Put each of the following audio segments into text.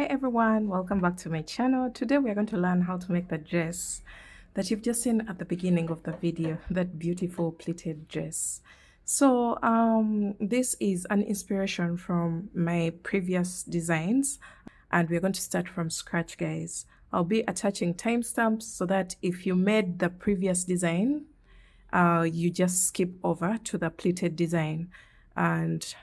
Hi everyone, welcome back to my channel. Today we are going to learn how to make the dress that you've just seen at the beginning of the video, that beautiful pleated dress. So this is an inspiration from my previous designs, and we're going to start from scratch, guys. I'll be attaching timestamps so that if you made the previous design, you just skip over to the pleated design, and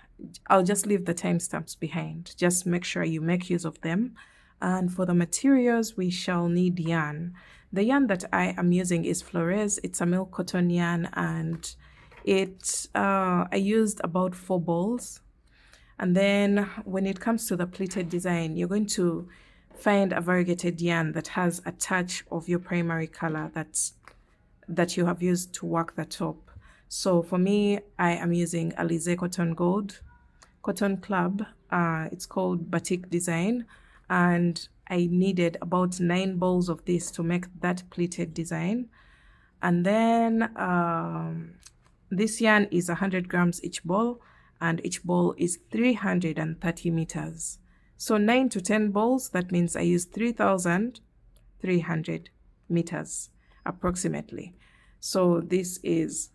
I'll just leave the timestamps behind. Just make sure you make use of them. And for the materials, we shall need yarn. The yarn that I am using is Flores. It's a milk cotton yarn, and I used about 4 balls. And then when it comes to the pleated design, you're going to find a variegated yarn that has a touch of your primary color that you have used to work the top. So for me, I am using Alize Cotton Gold Cotton Club. It's called Batik Design, and I needed about 9 balls of this to make that pleated design. And then this yarn is 100 grams each ball, and each ball is 330 meters. So 9 to 10 balls, that means I used 3,300 meters approximately. So this is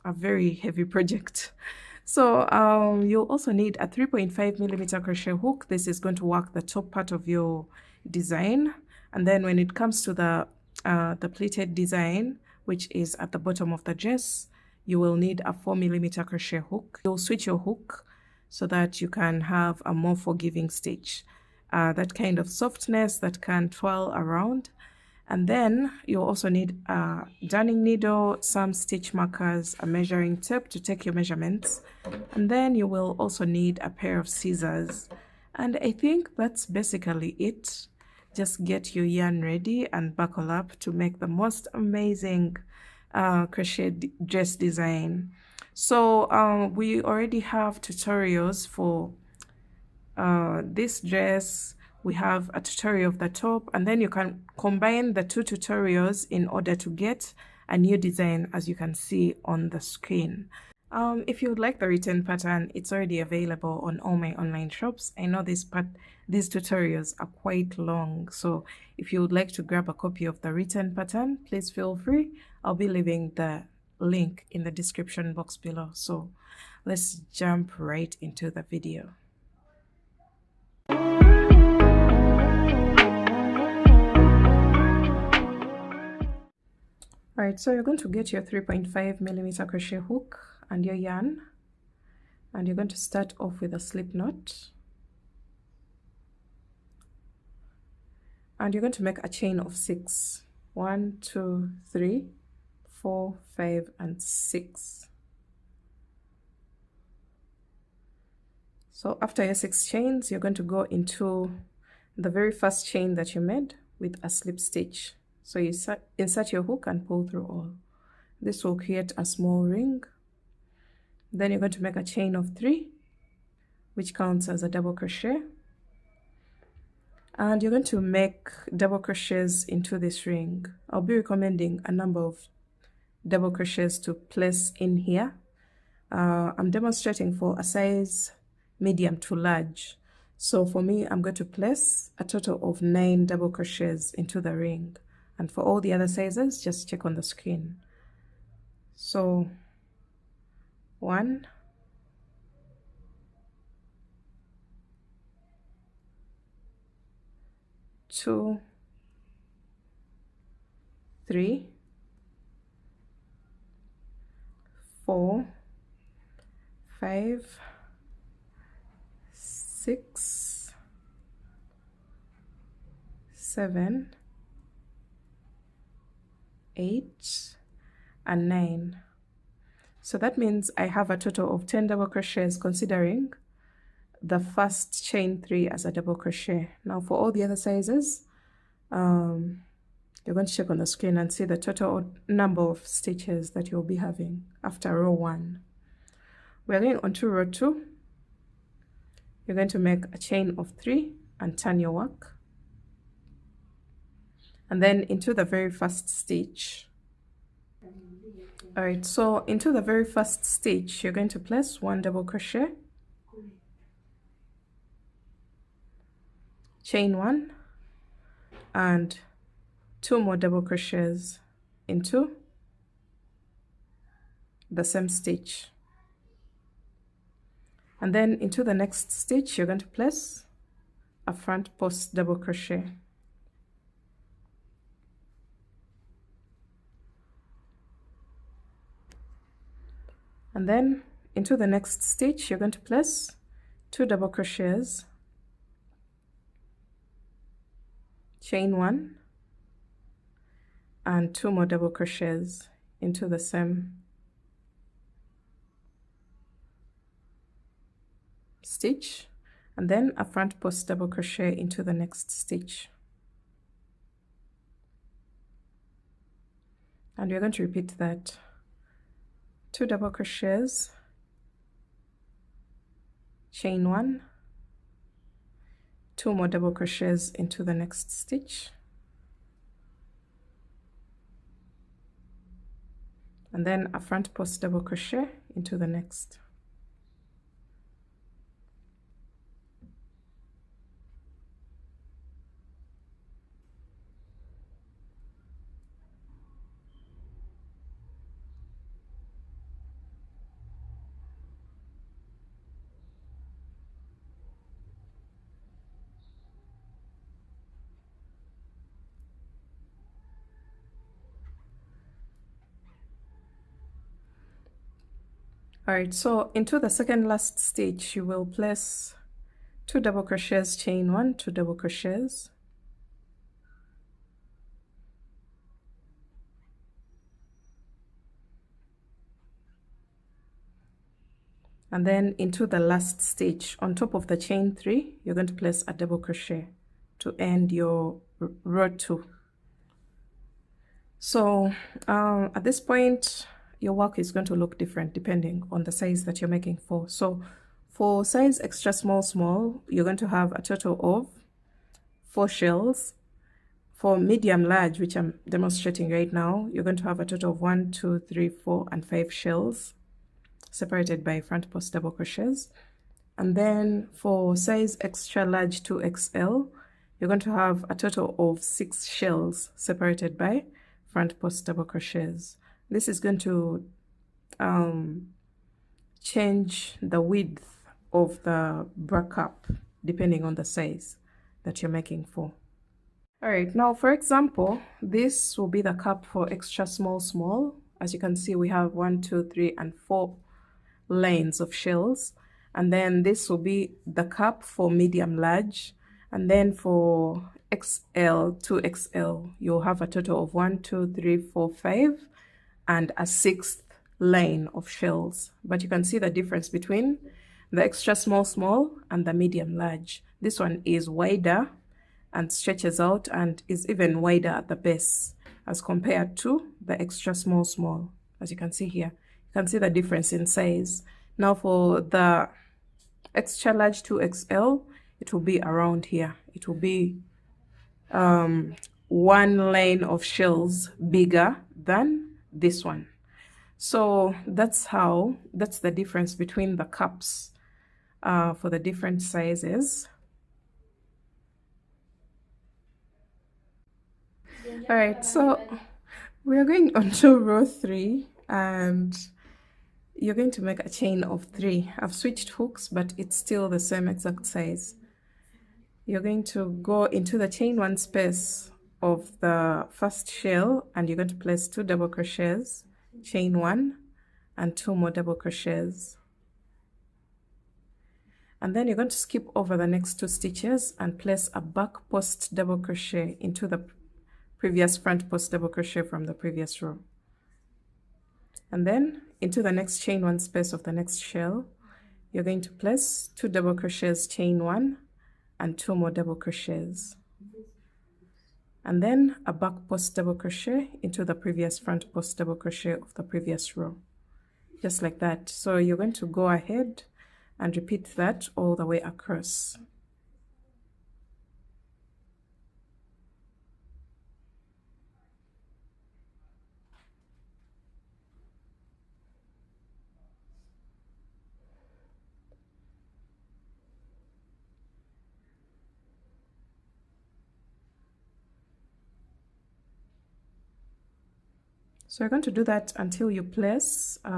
a very heavy project. So you'll also need a 3.5 millimeter crochet hook. This is going to work the top part of your design. And then when it comes to the pleated design, which is at the bottom of the dress, you will need a 4 millimeter crochet hook. You'll switch your hook so that you can have a more forgiving stitch, that kind of softness that can twirl around. And then you'll also need a darning needle, some stitch markers, a measuring tape to take your measurements, and then you will also need a pair of scissors. And I think that's basically it. Just get your yarn ready and buckle up to make the most amazing crochet dress design. So we already have tutorials for this dress. We have a tutorial of the top, and then you can combine the 2 tutorials in order to get a new design, as you can see on the screen. If you would like the written pattern, it's already available on all my online shops. I know these tutorials are quite long, so if you would like to grab a copy of the written pattern, please feel free. I'll be leaving the link in the description box below. So let's jump right into the video. Alright, so you're going to get your 3.5 millimeter crochet hook and your yarn, and you're going to start off with a slip knot, and you're going to make a chain of 6. 1, 2, 3, 4, 5, and 6. So after your 6 chains, you're going to go into the very first chain that you made with a slip stitch. So you insert your hook and pull through all. This will create a small ring. Then you're going to make a chain of 3, which counts as a double crochet. And you're going to make double crochets into this ring. I'll be recommending a number of double crochets to place in here. I'm demonstrating for a size medium to large. So for me, I'm going to place a total of 9 double crochets into the ring. And for all the other sizes, just check on the screen. So 1, 2, 3, 4, 5, 6, 7, 8, and 9. So that means I have a total of 10 double crochets, considering the first chain 3 as a double crochet. Now for all the other sizes, you're going to check on the screen and see the total number of stitches that you'll be having after row 1. We're going on to row 2. You're going to make a chain of 3 and turn your work. And then into the very first stitch. Alright, so into the very first stitch, you're going to place 1 double crochet, chain 1 and 2 more double crochets into the same stitch, and then into the next stitch you're going to place a front post double crochet, and then into the next stitch you're going to place 2 double crochets, chain 1 and 2 more double crochets into the same stitch, and then a front post double crochet into the next stitch, and we're going to repeat that. 2 double crochets, chain 1, 2 more double crochets into the next stitch, and then a front post double crochet into the next. All right, so into the second last stitch you will place 2 double crochets, chain 1, 2 double crochets, and then into the last stitch on top of the chain 3 you're going to place a double crochet to end your row 2. So at this point your work is going to look different depending on the size that you're making for. So for size extra small, you're going to have a total of 4 shells. For medium large, which I'm demonstrating right now, you're going to have a total of 1, 2, 3, 4, and 5 shells separated by front post double crochets. And then for size extra large 2XL, you're going to have a total of 6 shells separated by front post double crochets. This is going to change the width of the bra cup depending on the size that you're making for. All right, now for example, this will be the cup for extra small. As you can see, we have 1, 2, 3, and 4 lanes of shells, and then this will be the cup for medium large, and then for XL 2XL you'll have a total of 1, 2, 3, 4, 5 and a 6th lane of shells. But you can see the difference between the extra small and the medium large. This one is wider and stretches out and is even wider at the base as compared to the extra small. As you can see here, you can see the difference in size. Now for the extra large 2XL, it will be around here. It will be 1 lane of shells bigger than this one. So that's the difference between the cups for the different sizes. All right, so we're going on to row 3 and you're going to make a chain of 3. I've switched hooks, but it's still the same exact size. You're going to go into the chain 1 space of the first shell and you're going to place 2 double crochets, chain 1 and 2 more double crochets, and then you're going to skip over the next 2 stitches and place a back post double crochet into the previous front post double crochet from the previous row, and then into the next chain 1 space of the next shell you're going to place 2 double crochets, chain 1 and 2 more double crochets, and then a back post double crochet into the previous front post double crochet of the previous row, just like that. So you're going to go ahead and repeat that all the way across. So you're going to do that until you place 2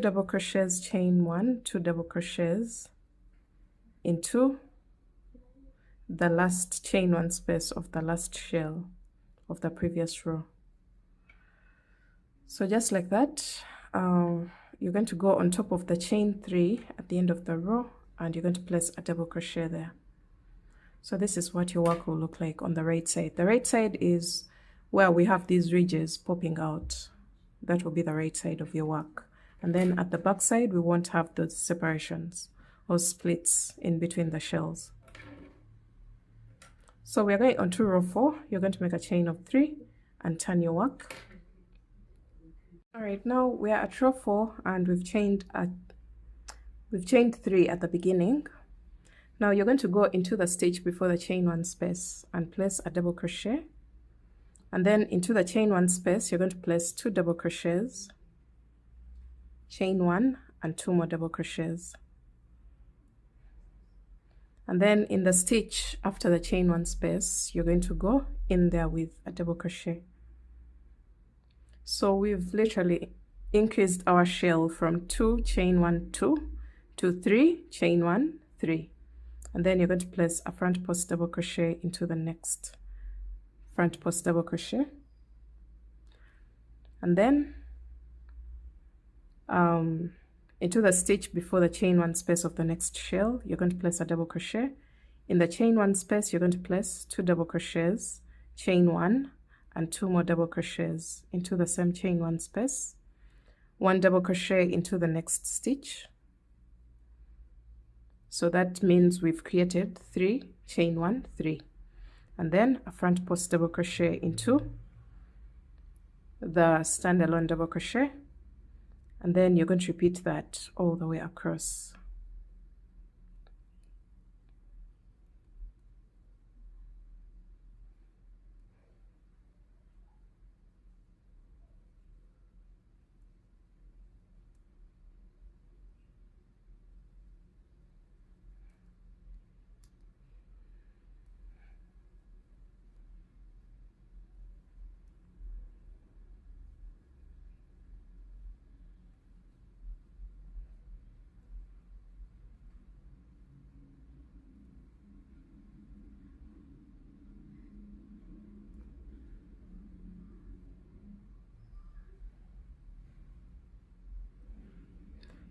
double crochets, chain 1, 2 double crochets into the last chain 1 space of the last shell of the previous row. So just like that, you're going to go on top of the chain 3 at the end of the row, and you're going to place a double crochet there. So this is what your work will look like on the right side. The right side is where we have these ridges popping out. That will be the right side of your work. And then at the back side, we won't have those separations or splits in between the shells. So we're going on to row 4. You're going to make a chain of 3 and turn your work. All right, now we are at row 4 and we've chained 3 at the beginning. Now you're going to go into the stitch before the chain 1 space and place a double crochet, and then into the chain 1 space you're going to place 2 double crochets, chain 1 and 2 more double crochets, and then in the stitch after the chain 1 space you're going to go in there with a double crochet. So we've literally increased our shell from 2 chain 1 2 to 3 chain 1 3, and then you're going to place a front post double crochet into the next front post double crochet, and then into the stitch before the chain 1 space of the next shell you're going to place a double crochet. In the chain 1 space you're going to place 2 double crochets, chain 1 and 2 more double crochets into the same chain 1 space, 1 double crochet into the next stitch. So that means we've created 3 chain 1 3, and then a front post double crochet into the standalone double crochet, and then you're going to repeat that all the way across.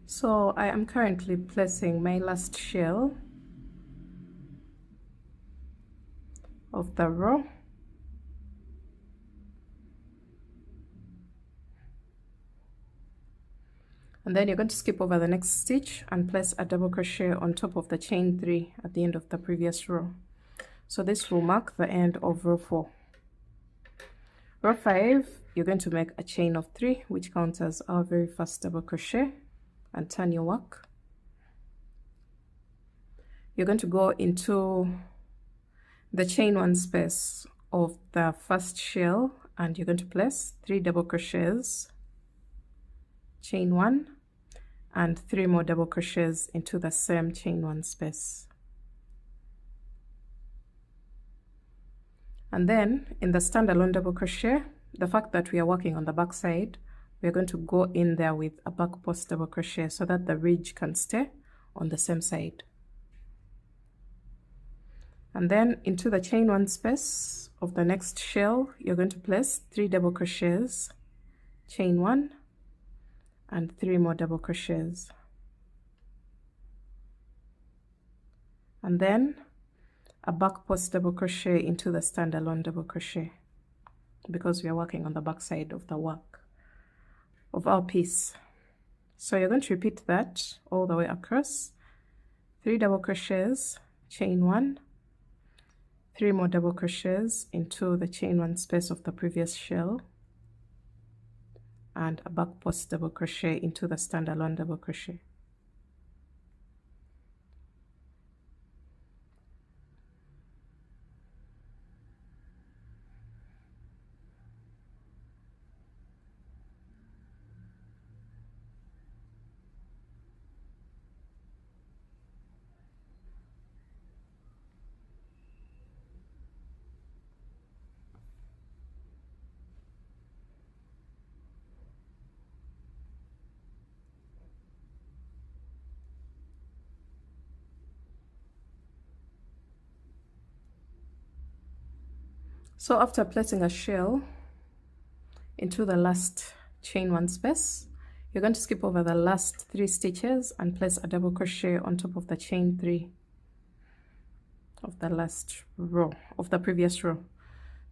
So I am currently placing my last shell of the row, and then you're going to skip over the next stitch and place a double crochet on top of the chain 3 at the end of the previous row. So this will mark the end of row 4. Row 5, you're going to make a chain of 3, which counts as our very first double crochet, and turn your work. You're going to go into the chain 1 space of the first shell and you're going to place 3 double crochets, chain 1 and 3 more double crochets into the same chain 1 space. And then in the standalone double crochet, the fact that we are working on the back side, we're going to go in there with a back post double crochet so that the ridge can stay on the same side. And then into the chain 1 space of the next shell you're going to place 3 double crochets, chain 1 and 3 more double crochets, and then a back post double crochet into the standalone double crochet, because we are working on the back side of the work of our piece. So you're going to repeat that all the way across, 3 double crochets, chain 1, 3 more double crochets into the chain 1 space of the previous shell, and a back post double crochet into the standalone double crochet. So after placing a shell into the last chain 1 space, you're going to skip over the last 3 stitches and place a double crochet on top of the chain 3 of the last row of the previous row.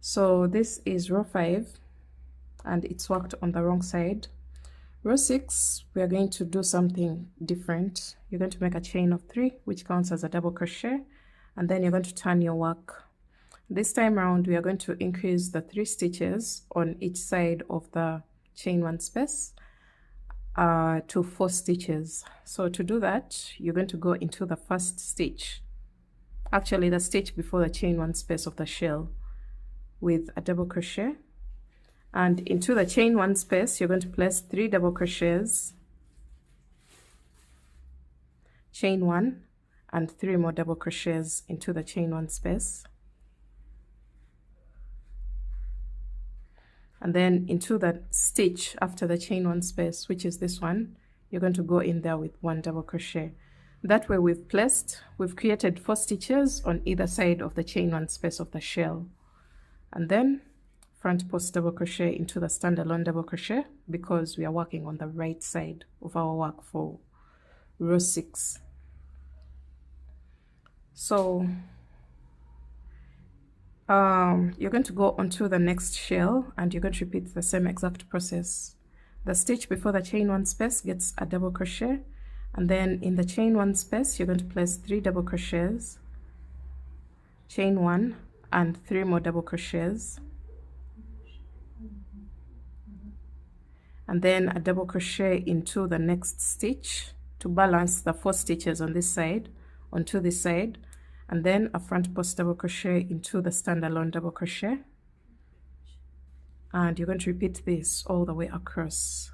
So this is row 5 and it's worked on the wrong side. Row 6, we are going to do something different. You're going to make a chain of 3, which counts as a double crochet, and then you're going to turn your work. This time around, we are going to increase the 3 stitches on each side of the chain 1 space to 4 stitches. So to do that, you're going to go into the first stitch, actually the stitch before the chain 1 space of the shell, with a double crochet, and into the chain 1 space you're going to place 3 double crochets, chain 1, and 3 more double crochets into the chain 1 space, and then into the stitch after the chain 1 space, which is this one, you're going to go in there with 1 double crochet. That way we've created 4 stitches on either side of the chain 1 space of the shell, and then front post double crochet into the standalone double crochet, because we are working on the right side of our work for row 6. So you're going to go onto the next shell and you're going to repeat the same exact process. The stitch before the chain 1 space gets a double crochet, and then in the chain 1 space you're going to place 3 double crochets, chain 1, and 3 more double crochets, and then a double crochet into the next stitch to balance the 4 stitches on this side onto this side, and then a front post double crochet into the standalone double crochet, and you're going to repeat this all the way across.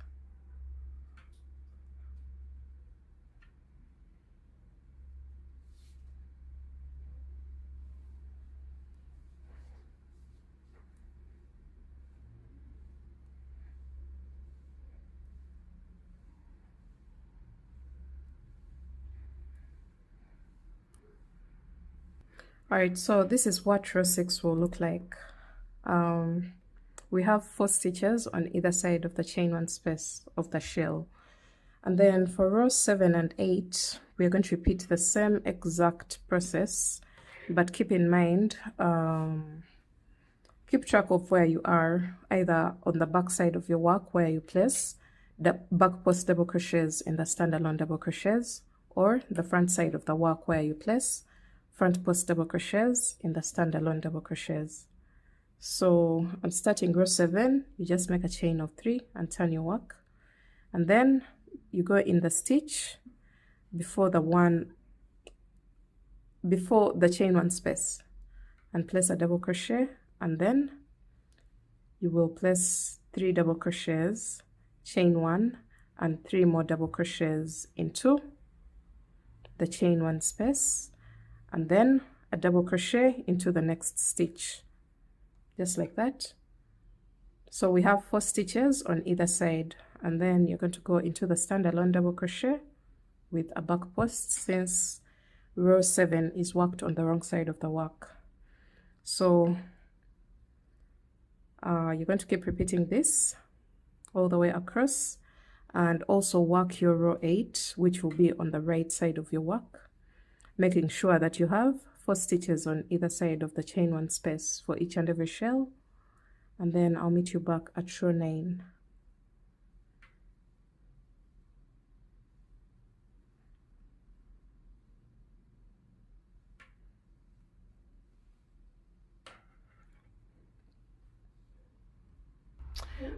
Alright, so this is what row 6 will look like. We have 4 stitches on either side of the chain 1 space of the shell, and then for row 7 and 8 we are going to repeat the same exact process, but keep in mind, keep track of where you are, either on the back side of your work where you place the back post double crochets in the standalone double crochets, or the front side of the work where you place front post double crochets in the standalone double crochets. So I'm starting row 7, you just make a chain of 3 and turn your work, and then you go in the stitch before the chain 1 space and place a double crochet, and then you will place 3 double crochets, chain 1, and 3 more double crochets into the chain 1 space, and then a double crochet into the next stitch, just like that. So we have 4 stitches on either side, and then you're going to go into the standalone double crochet with a back post, since row 7 is worked on the wrong side of the work. So you're going to keep repeating this all the way across, and also work your row 8, which will be on the right side of your work, making sure that you have 4 stitches on either side of the chain 1 space for each and every shell, and then I'll meet you back at row 9.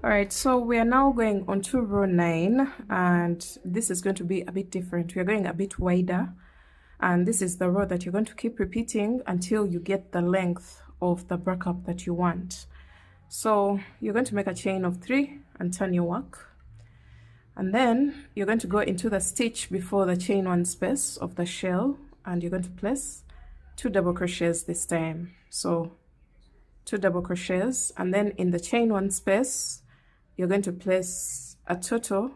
Alright, so we are now going on to row 9, and this is going to be a bit different. We are going a bit wider, and this is the row that you're going to keep repeating until you get the length of the breakup that you want. So you're going to make a chain of 3 and turn your work, and then you're going to go into the stitch before the chain 1 space of the shell, and you're going to place 2 double crochets this time. So 2 double crochets, and then in the chain 1 space you're going to place a total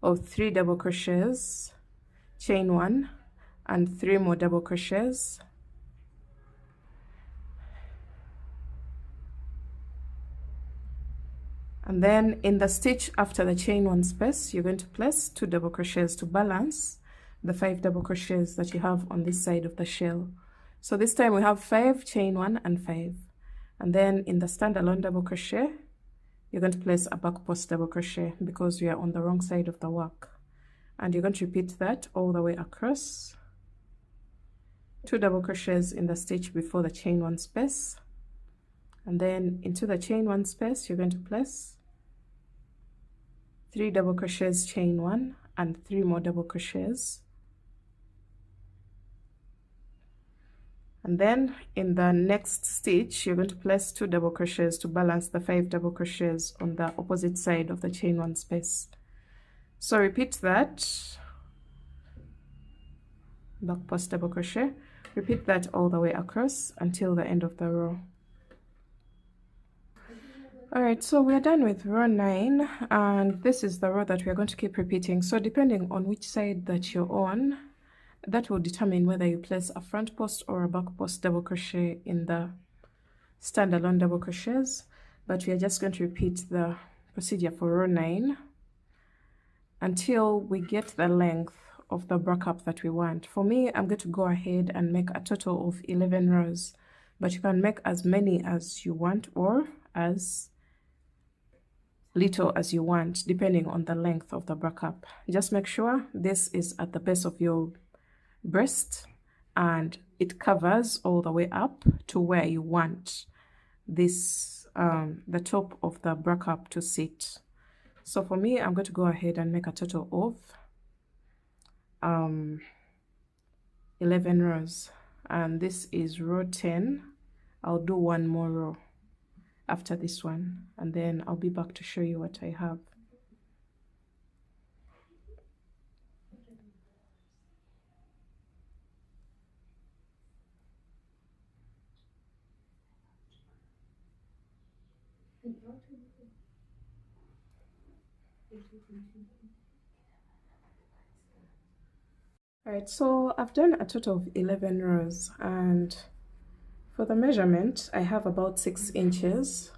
of 3 double crochets, chain 1, and 3 more double crochets, And then in the stitch after the chain 1 space, you're going to place 2 double crochets to balance the 5 double crochets that you have on this side of the shell. So this time we have 5, chain 1 and 5. And then in the standalone double crochet, you're going to place a back post double crochet because we are on the wrong side of the work. And you're going to repeat that all the way across. 2 double crochets in the stitch before the chain 1 space. And then into the chain 1 space, you're going to place 3 double crochets, chain 1, and 3 more double crochets. And then in the next stitch, you're going to place 2 double crochets to balance the 5 double crochets on the opposite side of the chain 1 space. So repeat that, back post double crochet, repeat that all the way across until the end of the row. Alright, so we're done with row 9, and this is the row that we're going to keep repeating. So depending on which side that you're on, that will determine whether you place a front post or a back post double crochet in the standalone double crochets. But we are just going to repeat the procedure for row 9 until we get the length of the break-up that we want. For me, I'm going to go ahead and make a total of 11 rows, but you can make as many as you want or as little as you want, depending on the length of the break-up. Just make sure this is at the base of your breast and it covers all the way up to where you want this the top of the break-up to sit. So for me, I'm going to go ahead and make a total of 11 rows, and this is row 10. I'll do one more row after this one, and then I'll be back to show you what I have. Alright, so I've done a total of 11 rows, and for the measurement, I have about 6 inches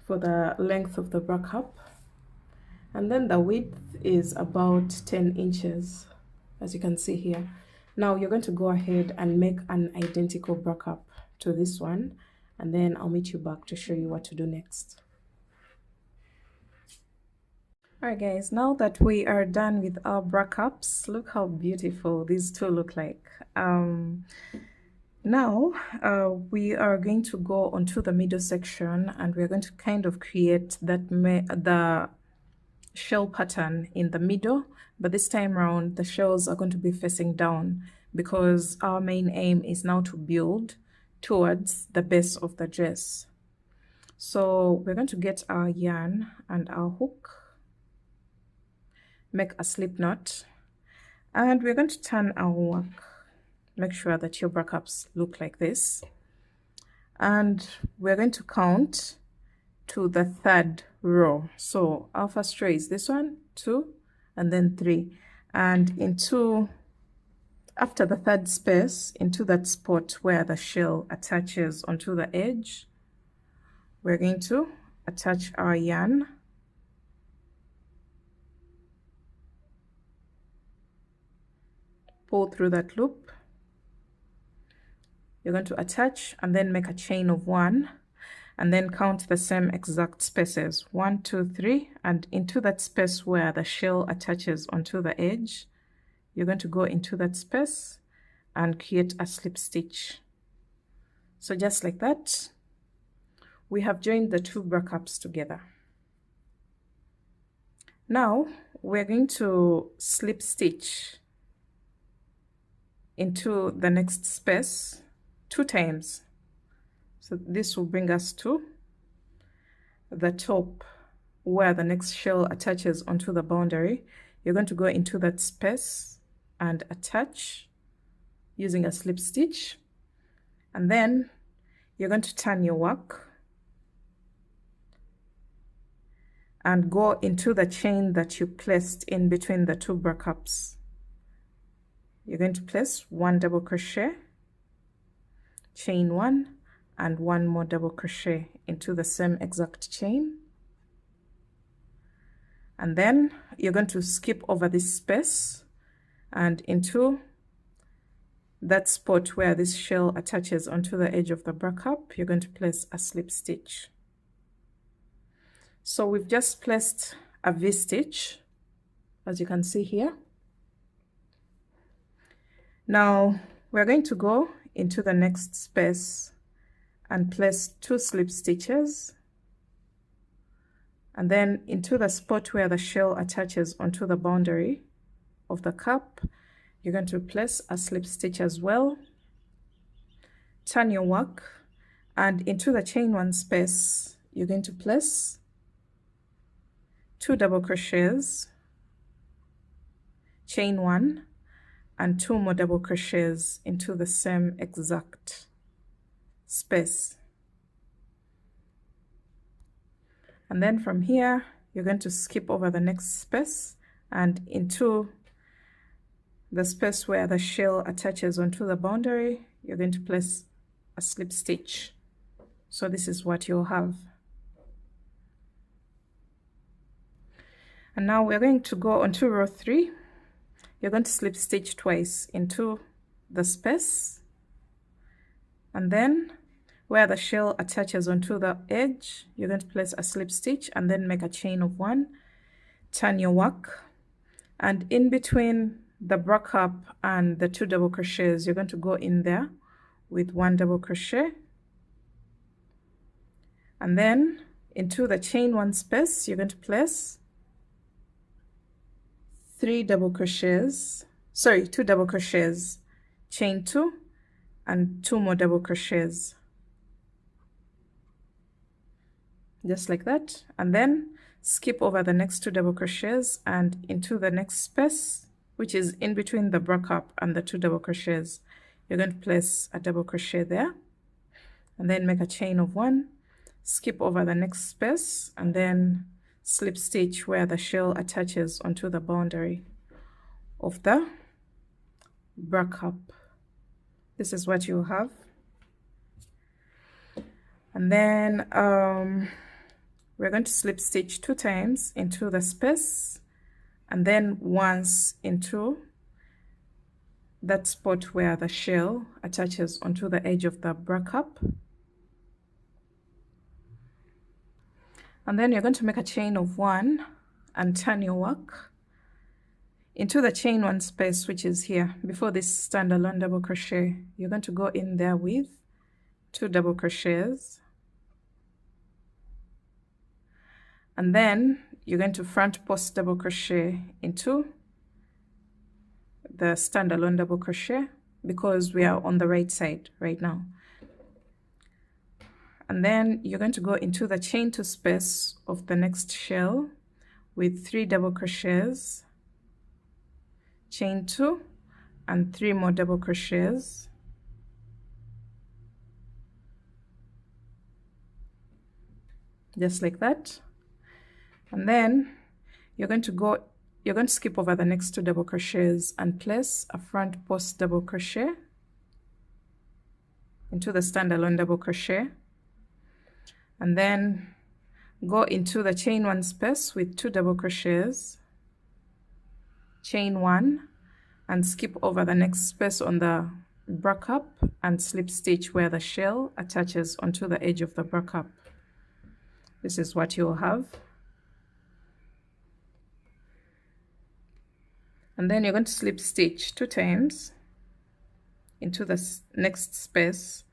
for the length of the break-up, and then the width is about 10 inches, as you can see here. Now you're going to go ahead and make an identical break-up to this one, and then I'll meet you back to show you what to do next. Alright guys, now that we are done with our break-ups, look how beautiful these two look like. Now we are going to go onto the middle section, and we're going to kind of create that the shell pattern in the middle, but this time around the shells are going to be facing down because our main aim is now to build towards the base of the dress. So we're going to get our yarn and our hook, make a slip knot, and we're going to turn our work. Make sure that your break-ups look like this, and we're going to count to the 3rd row. So our first row is this one, 2, and then 3, and after the 3rd space, into that spot where the shell attaches onto the edge, we're going to attach our yarn, pull through that loop. You're going to attach and then make a chain of 1, and then count the same exact spaces, 1, 2, 3, and into that space where the shell attaches onto the edge, you're going to go into that space and create a slip stitch. So just like that, we have joined the 2 break-ups together. Now we're going to slip stitch into the next space 2 times. So this will bring us to the top where the next shell attaches onto the boundary. You're going to go into that space and attach using a slip stitch, and then you're going to turn your work and go into the chain that you placed in between the 2 break-ups. You're going to place 1 double crochet, chain 1, and 1 more double crochet into the same exact chain, and then you're going to skip over this space and into that spot where this shell attaches onto the edge of the bra cup, you're going to place a slip stitch. So we've just placed a V-stitch, as you can see here. Now we're going to go into the next space and place 2 slip stitches, and then into the spot where the shell attaches onto the boundary of the cup, you're going to place a slip stitch as well. Turn your work, and into the chain 1 space, you're going to place 2 double crochets, chain 1, and 2 more double crochets into the same exact space. And then from here, you're going to skip over the next space and into the space where the shell attaches onto the boundary, you're going to place a slip stitch. So this is what you'll have. And now we're going to go onto row 3. You're going to slip stitch twice into the space, and then where the shell attaches onto the edge, you're going to place a slip stitch and then make a chain of 1. Turn your work, and in between the bra cup and the 2 double crochets, you're going to go in there with 1 double crochet, and then into the chain 1 space, you're going to place 2 double crochets, chain 2, and 2 more double crochets, just like that. And then skip over the next 2 double crochets and into the next space, which is in between the bra cup and the 2 double crochets, you're going to place a double crochet there, and then make a chain of 1, skip over the next space, and then slip stitch where the shell attaches onto the boundary of the bra cup. This is what you have. And then we're going to slip stitch 2 times into the space, and then once into that spot where the shell attaches onto the edge of the bra cup. And then you're going to make a chain of 1 and turn your work into the chain 1 space, which is here before this standalone double crochet. You're going to go in there with 2 double crochets, and then you're going to front post double crochet into the standalone double crochet because we are on the right side right now. And then you're going to go into the chain 2 space of the next shell with 3 double crochets, chain 2, and 3 more double crochets, just like that. And then you're going to skip over the next 2 double crochets and place a front post double crochet into the standalone double crochet, and then go into the chain 1 space with 2 double crochets, chain 1, and skip over the next space on the bra cup and slip stitch where the shell attaches onto the edge of the bra cup. This is what you'll have. And then you're going to slip stitch 2 times into the next space,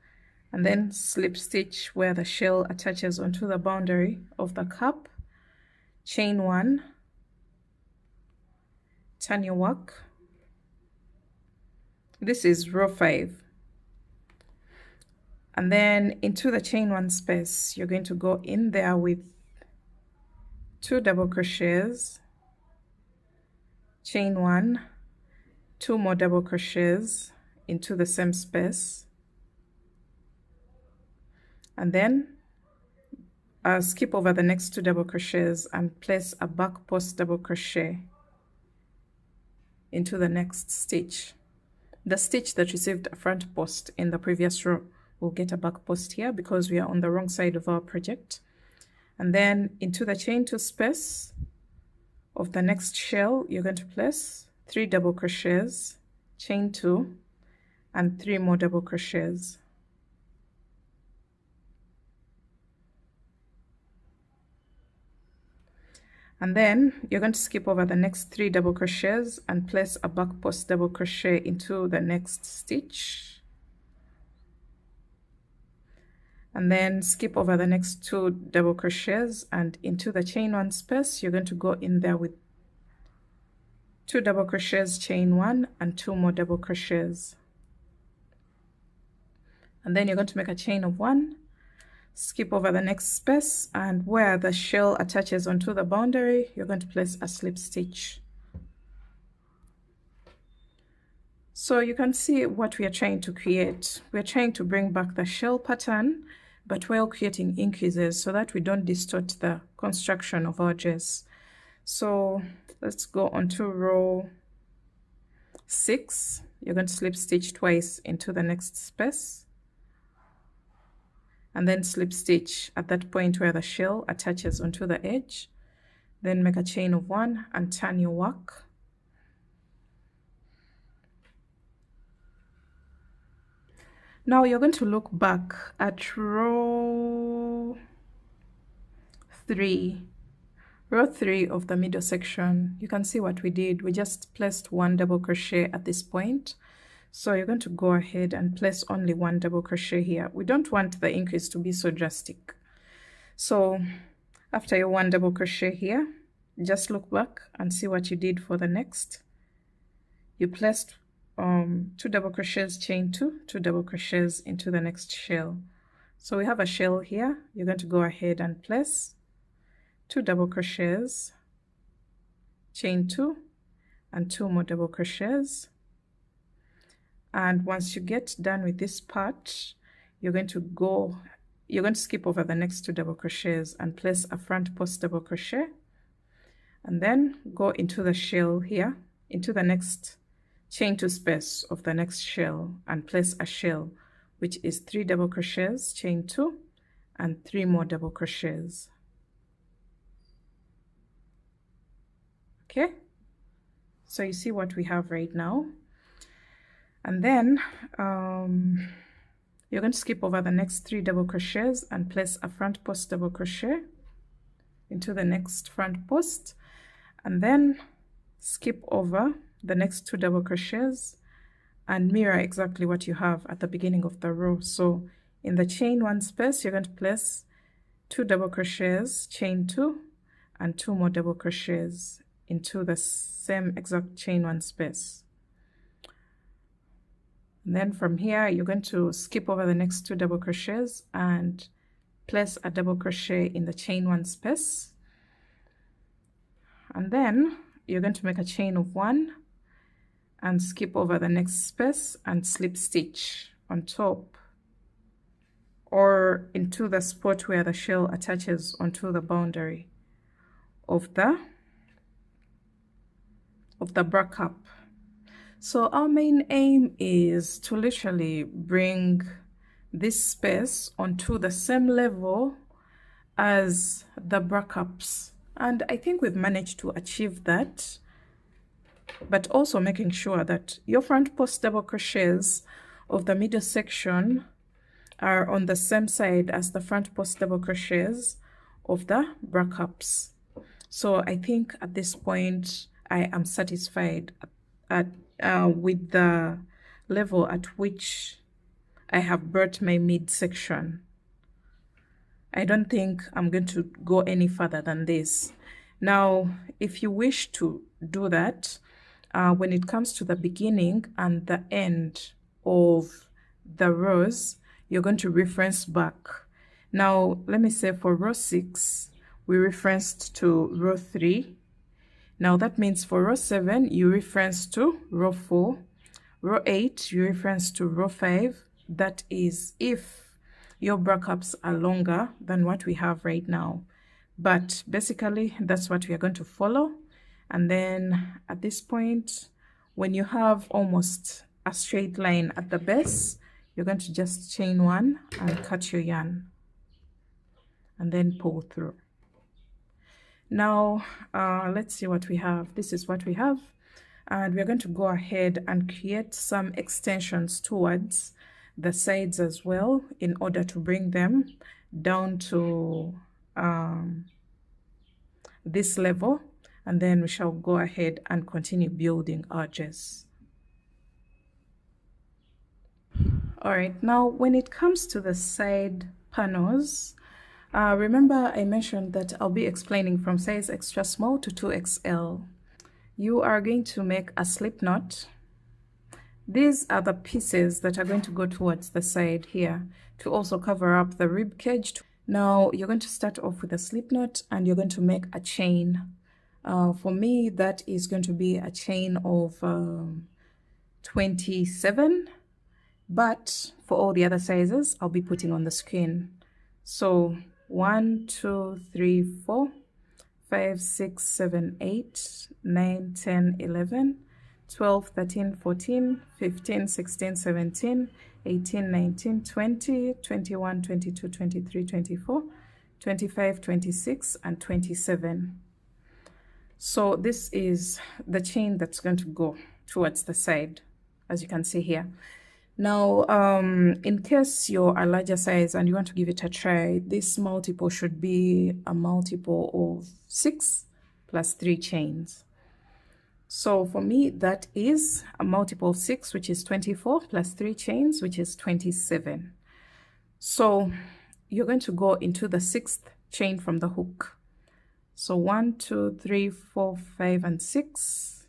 and then slip stitch where the shell attaches onto the boundary of the cup, chain 1, turn your work. This is row 5. And then into the chain 1 space, you're going to go in there with 2 double crochets, chain 1, 2 more double crochets into the same space, and then skip over the next 2 double crochets and place a back post double crochet into the next stitch. The stitch that received a front post in the previous row will get a back post here because we are on the wrong side of our project. And then into the chain 2 space of the next shell, you're going to place 3 double crochets, chain 2, and 3 more double crochets. And then you're going to skip over the next 3 double crochets and place a back post double crochet into the next stitch. And then skip over the next 2 double crochets and into the chain 1 space, you're going to go in there with 2 double crochets, chain 1, and 2 more double crochets. And then you're going to make a chain of 1, skip over the next space, and where the shell attaches onto the boundary, you're going to place a slip stitch. So you can see what we are trying to create. We're trying to bring back the shell pattern, but while creating increases so that we don't distort the construction of our dress. So let's go on to row 6. You're going to slip stitch twice into the next space, and then slip stitch at that point where the shell attaches onto the edge. Then make a chain of 1 and turn your work. Now you're going to look back at row 3 of the middle section. You can see what we did. We just placed 1 double crochet at this point. So you're going to go ahead and place only 1 double crochet here. We don't want the increase to be so drastic. So after your 1 double crochet here, just look back and see what you did for the next. You placed 2 double crochets, chain 2, 2 double crochets into the next shell. So we have a shell here. You're going to go ahead and place 2 double crochets, chain 2, and 2 more double crochets. And once you get done with this part, you're going to skip over the next 2 double crochets and place a front post double crochet, and then go into the shell here, into the next chain 2 space of the next shell, and place a shell, which is 3 double crochets, chain 2, and 3 more double crochets. Okay, so you see what we have right now. And then you're going to skip over the next 3 double crochets and place a front post double crochet into the next front post, and then skip over the next 2 double crochets and mirror exactly what you have at the beginning of the row. So in the chain 1 space, you're going to place 2 double crochets, chain 2, and 2 more double crochets into the same exact chain 1 space. And then from here, you're going to skip over the next 2 double crochets and place a double crochet in the chain 1 space. And then you're going to make a chain of 1 and skip over the next space and slip stitch on top or into the spot where the shell attaches onto the boundary of the bra cup. So our main aim is to literally bring this space onto the same level as the bra cups, and I think we've managed to achieve that, but also making sure that your front post double crochets of the middle section are on the same side as the front post double crochets of the bra cups. So I think at this point I am satisfied with the level at which I have brought my midsection. I don't think I'm going to go any further than this. Now, if you wish to do that, when it comes to the beginning and the end of the rows, you're going to reference back. Now, let me say for row 6, we referenced to row 3. Now that means for row 7, you reference to row 4. Row 8, you reference to row 5. That is if your bra cups are longer than what we have right now. But basically, that's what we are going to follow. And then at this point, when you have almost a straight line at the base, you're going to just chain 1 and cut your yarn and then pull through. Now let's see what we have. This is what we have, and we're going to go ahead and create some extensions towards the sides as well in order to bring them down to this level, and then we shall go ahead and continue building our dress. All right, now when it comes to the side panels, remember I mentioned that I'll be explaining from size extra small to 2XL. You are going to make a slip knot. These are the pieces that are going to go towards the side here to also cover up the rib cage. Now you're going to start off with a slip knot and you're going to make a chain. For me, that is going to be a chain of 27, but for all the other sizes, I'll be putting on the screen. So 1, 2, 3, 4, 5, 6, 7, 8, 9, 10, 11, 12, 13, 14, 15, 16, 17, 18, 19, 20, 21, 22, 23, 24, 25, 26, and 27. So this is the chain that's going to go towards the side, as you can see here. Now, in case you're a larger size and you want to give it a try, this multiple should be a multiple of 6 plus 3 chains. So for me, that is a multiple of 6, which is 24, plus 3 chains, which is 27. So you're going to go into the 6th chain from the hook. So 1, 2, 3, 4, 5, and 6.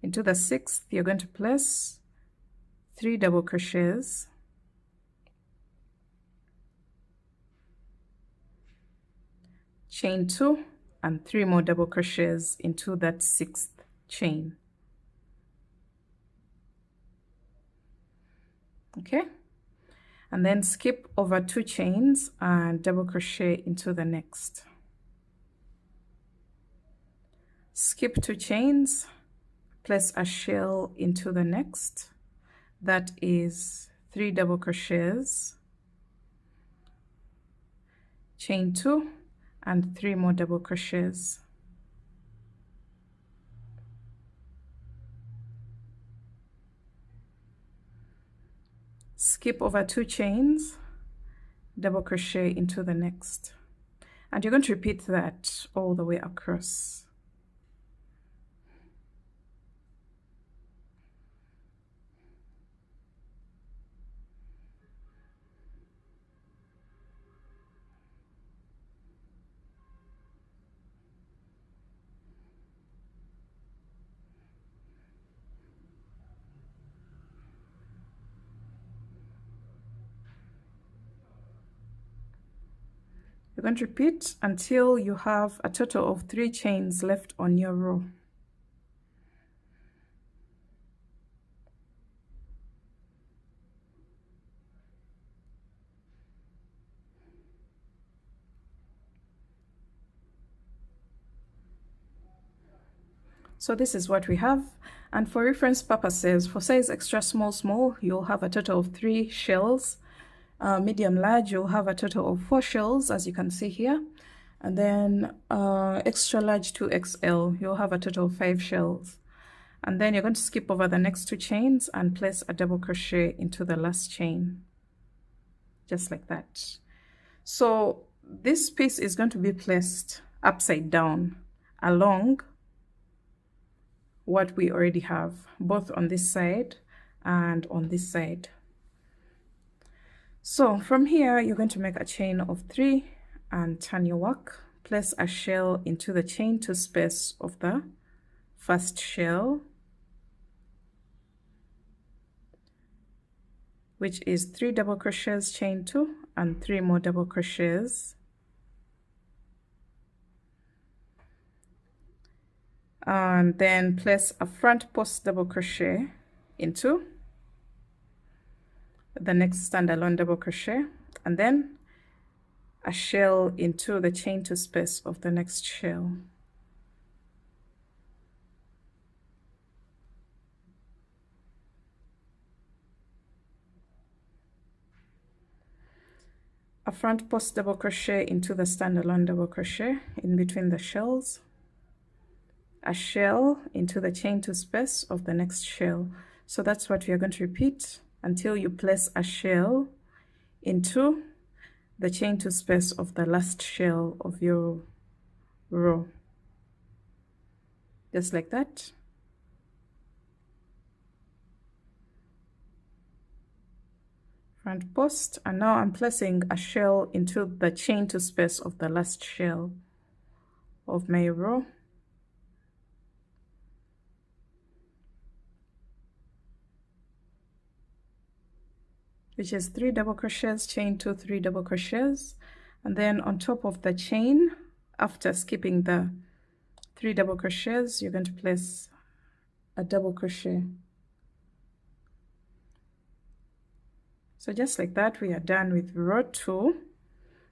Into the 6th, you're going to place 3 double crochets, chain 2, and 3 more double crochets into that 6th chain. Okay, and then skip over 2 chains and double crochet into the next. Skip 2 chains, place a shell into the next. That is 3 double crochets, chain 2, and 3 more double crochets. Skip over 2 chains, double crochet into the next. And you're going to repeat that all the way across. You're going to repeat until you have a total of 3 chains left on your row. So this is what we have, and for reference purposes, for size extra small, you'll have a total of 3 shells. Medium large, you'll have a total of 4 shells, as you can see here. And then extra large 2XL, you'll have a total of 5 shells. And then you're going to skip over the next 2 chains and place a double crochet into the last chain, just like that. So this piece is going to be placed upside down along what we already have, both on this side and on this side. So from here, you're going to make a chain of 3 and turn your work. Place a shell into the chain 2 space of the first shell, which is 3 double crochets, chain 2, and 3 more double crochets. And then place a front post double crochet into the next standalone double crochet, and then a shell into the chain 2 space of the next shell. a front post double crochet into the standalone double crochet in between the shells, a shell into the chain two space of the next shell. So that's what we are going to repeat until you place a shell into the chain two space of the last shell of your row, just like that. Front post, and now I'm placing a shell into the chain two space of the last shell of my row. Which is 3 double crochets, chain 2, 3 double crochets, and then on top of the chain, after skipping the 3 double crochets, you're going to place a double crochet. So just like that, we are done with row 2.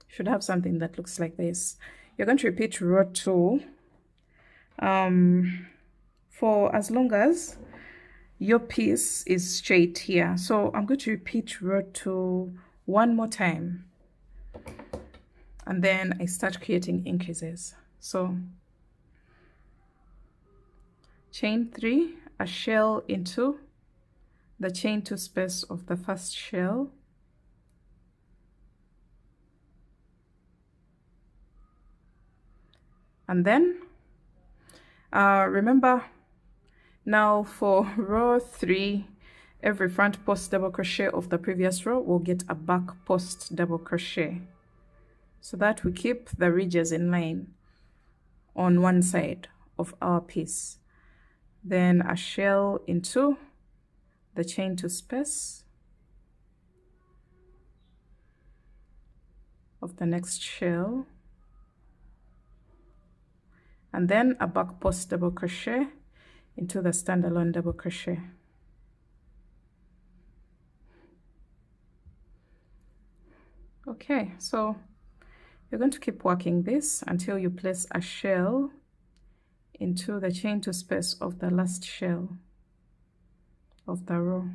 Should have something that looks like this. You're going to repeat row 2 for as long as your piece is straight here. So I'm going to repeat row 2 one more time, and then I start creating increases. So chain 3, a shell into the chain 2 space of the first shell, and then remember, now for row 3, every front post double crochet of the previous row will get a back post double crochet, so that we keep the ridges in line on one side of our piece. Then a shell into the chain 2 space of the next shell, and then a back post double crochet into the standalone double crochet. Okay, so you're going to keep working this until you place a shell into the chain 2 space of the last shell of the row.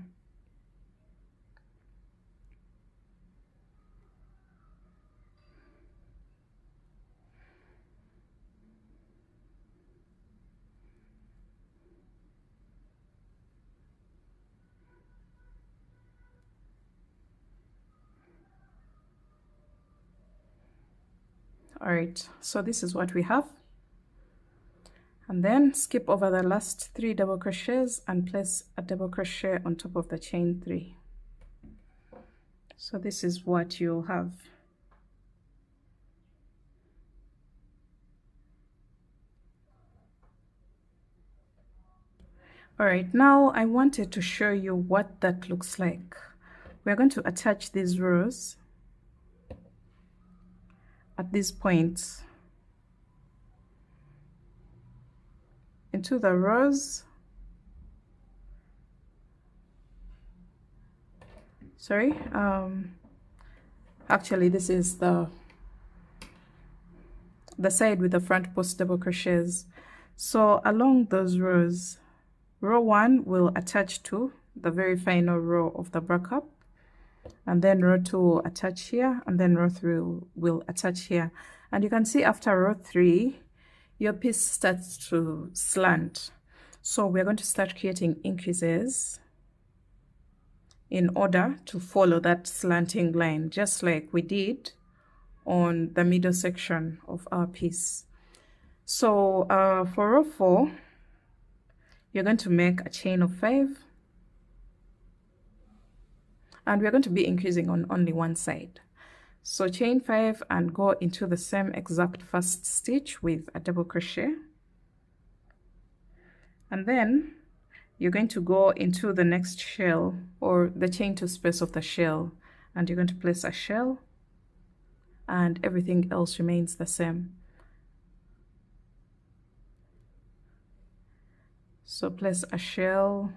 All right, so this is what we have, and then skip over the last 3 double crochets and place a double crochet on top of the chain 3. So this is what you'll have. All right, now I wanted to show you what that looks like. We're going to attach these rows at these points into the rows. Sorry, actually this is the side with the front post double crochets. So along those rows, row 1 will attach to the very final row of the backup, and then row 2 will attach here, and then row 3 will attach here. And you can see after row 3 your piece starts to slant, so we're going to start creating increases in order to follow that slanting line, just like we did on the middle section of our piece. So for row 4, you're going to make a chain of 5, and we're going to be increasing on only one side. So chain 5 and go into the same exact first stitch with a double crochet, and then you're going to go into the next shell, or the chain 2 space of the shell, and you're going to place a shell, and everything else remains the same. So place a shell,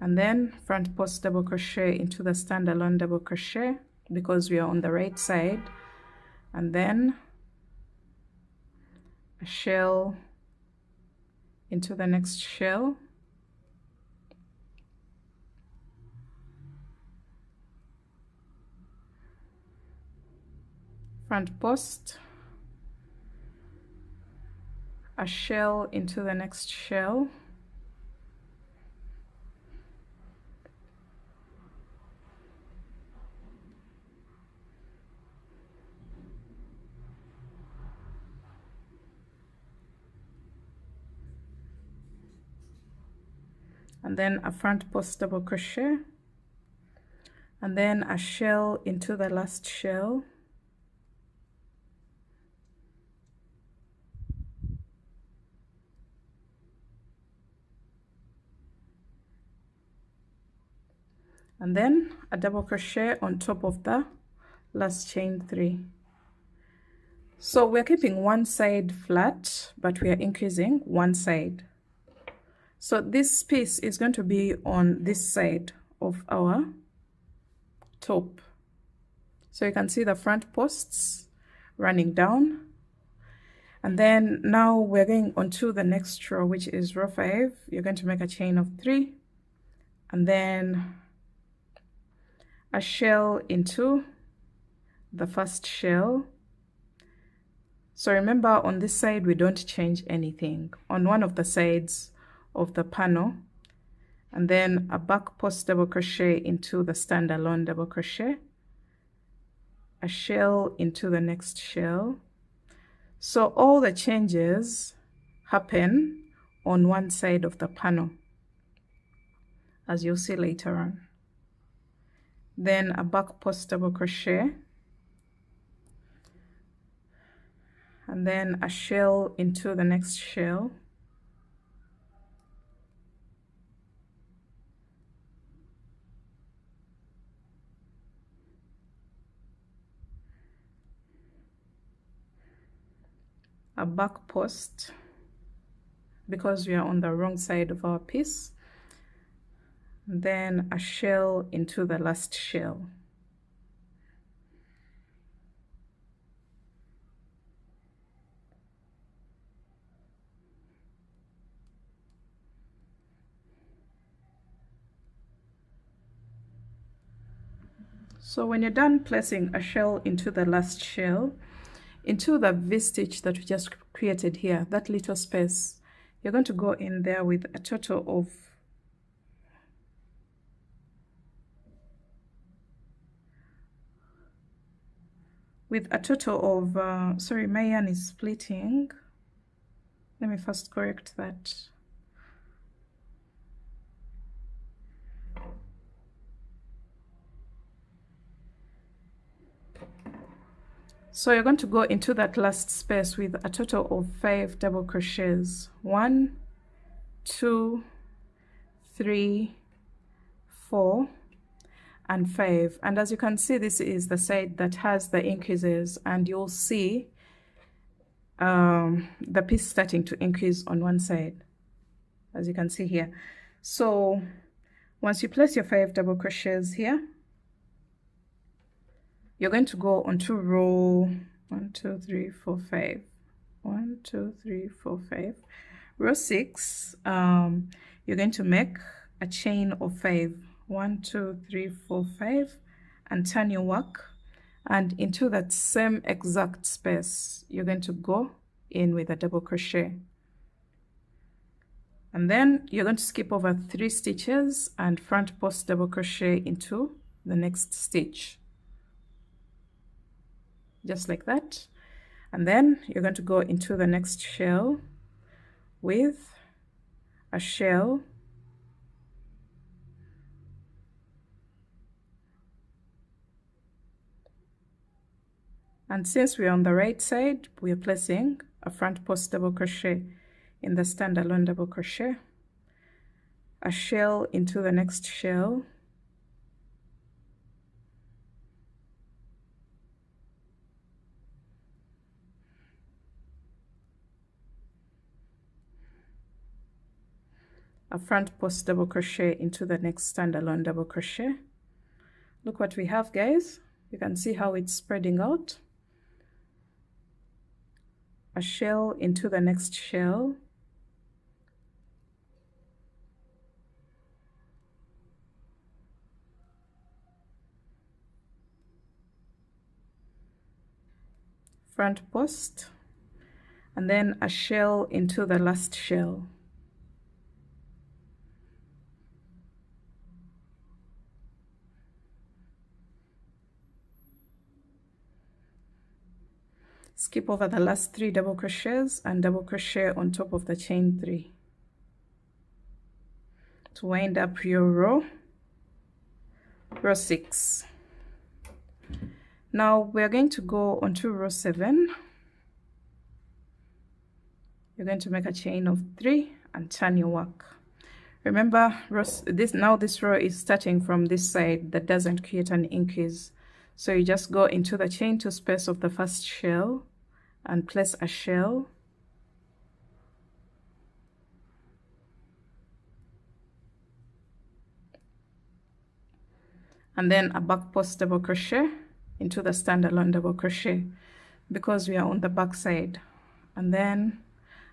and then front post double crochet into the standalone double crochet because we are on the right side, and then a shell into the next shell, front post, a shell into the next shell, and then a front post double crochet, and then a shell into the last shell, and then a double crochet on top of the last chain 3. So we're keeping one side flat, but we are increasing one side. So this piece is going to be on this side of our top. So you can see the front posts running down. And then now we're going on to the next row, which is row 5. You're going to make a chain of 3, and then a shell into the first shell. So remember, on this side we don't change anything, on one of the sides of the panel, and then a back post double crochet into the standalone double crochet, a shell into the next shell. So all the changes happen on one side of the panel, as you'll see later on. Then a back post double crochet, and then a shell into the next shell, a back post because we are on the wrong side of our piece, then a shell into the last shell. So when you're done placing a shell into the last shell, into the V-stitch that we just created here, that little space, you're going to go in there with a total of sorry, my yarn is splitting. Let me first correct that. So you're going to go into that last space with a total of 5 double crochets. 1, 2, 3, 4, and 5. And as you can see, this is the side that has the increases, and you'll see the piece starting to increase on one side, as you can see here. So once you place your 5 double crochets here, you're going to go onto row 1, 2, 3, 4, 5. 1, 2, 3, 4, 5. Row 6, you're going to make a chain of 5. 1, 2, 3, 4, 5, and turn your work, and into that same exact space you're going to go in with a double crochet, and then you're going to skip over 3 stitches and front post double crochet into the next stitch, just like that. And then you're going to go into the next shell with a shell, and since we're on the right side, we're placing a front post double crochet in the standalone double crochet, a shell into the next shell, a front post double crochet into the next standalone double crochet. Look what we have, guys. You can see how it's spreading out. A shell into the next shell, front post, and then a shell into the last shell. Skip over the last 3 double crochets and double crochet on top of the chain 3 to wind up your row 6. Now we're going to go on to row 7. You're going to make a chain of 3 and turn your work. Remember, this row is starting from this side that doesn't create an increase, so you just go into the chain 2 space of the first shell and place a shell, and then a back post double crochet into the standalone double crochet because we are on the back side, and then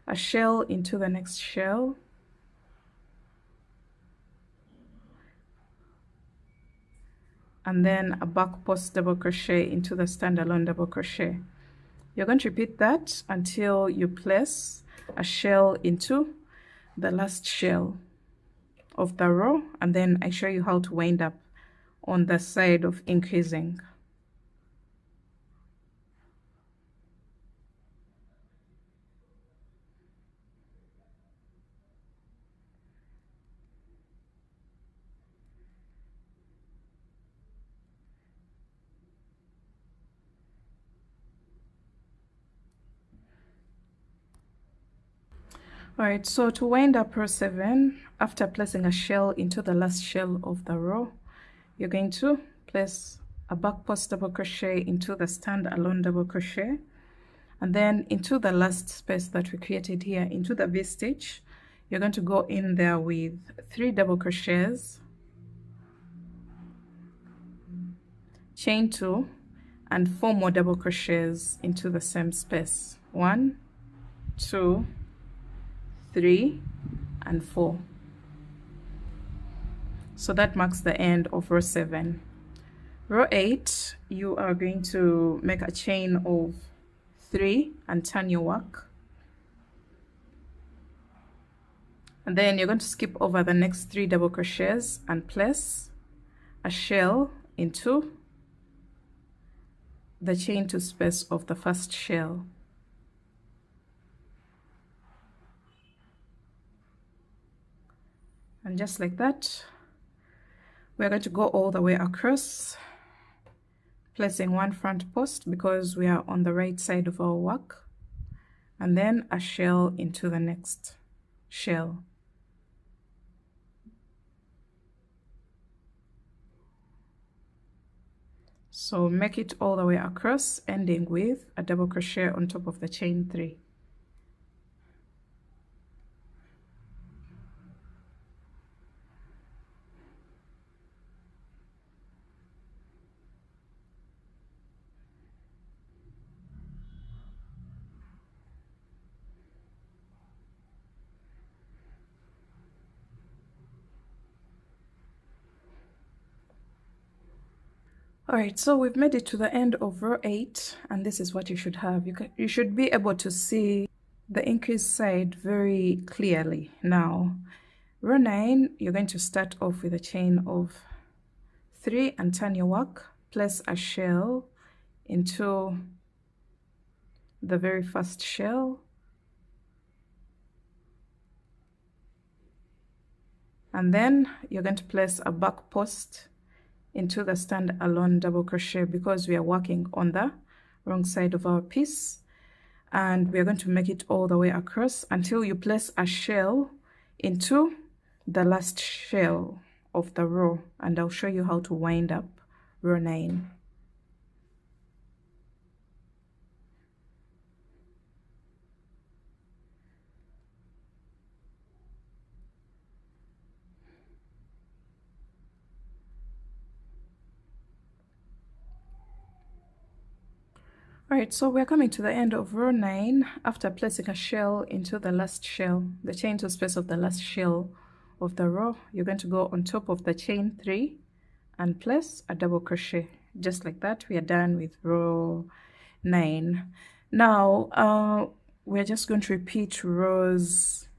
a shell into the next shell, and then a back post double crochet into the standalone double crochet. You're going to repeat that until you place a shell into the last shell of the row, and then I show you how to wind up on the side of increasing. Alright, so to wind up row 7, after placing a shell into the last shell of the row, you're going to place a back post double crochet into the standalone double crochet, and then into the last space that we created here, into the V stitch, you're going to go in there with 3 double crochets, chain 2, and 4 more double crochets into the same space. 1, 2, 3, and 4. So that marks the end of row 7. Row 8, you are going to make a chain of 3 and turn your work, and then you're going to skip over the next 3 double crochets and place a shell into the chain 2 space of the first shell. And just like that, we're going to go all the way across, placing 1 front post because we are on the right side of our work, and then a shell into the next shell. So make it all the way across, ending with a double crochet on top of the chain 3. Alright, so we've made it to the end of row 8, and this is what you should have. You should be able to see the increased side very clearly. Now, row 9, you're going to start off with a chain of 3 and turn your work, place a shell into the very first shell, and then you're going to place a back post into the standalone double crochet because we are working on the wrong side of our piece, and we are going to make it all the way across until you place a shell into the last shell of the row, and I'll show you how to wind up row 9. Alright, so we're coming to the end of row 9 after placing a shell into the last shell, the chain 2 space of the last shell of the row. You're going to go on top of the chain 3 and place a double crochet. Just like that, we are done with row 9. Now we're just going to repeat rows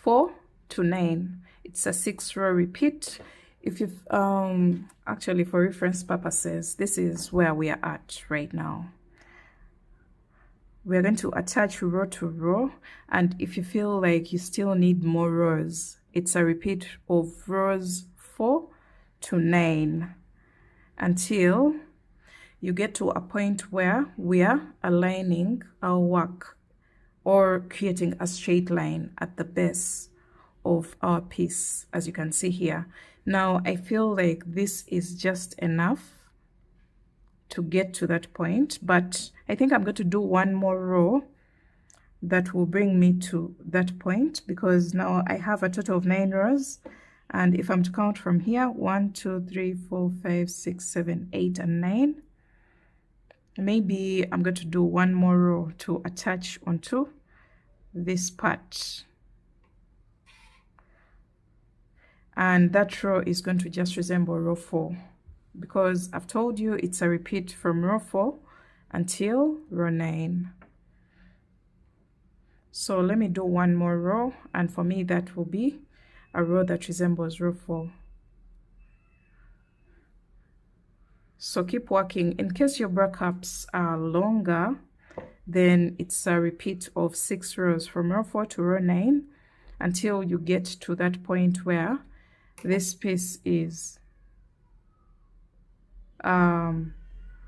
4 to 9. It's a 6-row repeat. If you've actually, for reference purposes, this is where we are at right now. We're going to attach row to row, and if you feel like you still need more rows, it's a repeat of rows 4 to 9 until you get to a point where we are aligning our work or creating a straight line at the base of our piece, as you can see here. Now I feel like this is just enough to get to that point, but I think I'm going to do one more row that will bring me to that point, because now I have a total of 9 rows, and if I'm to count from here, 1 2 3 4 5 6 7 8 and 9, maybe I'm going to do one more row to attach onto this part, and that row is going to just resemble row 4, because I've told you it's a repeat from row 4 until row 9. So let me do one more row, and for me that will be a row that resembles row 4. So keep working. In case your breakups are longer, then it's a repeat of 6 rows from row 4 to row 9 until you get to that point where this piece is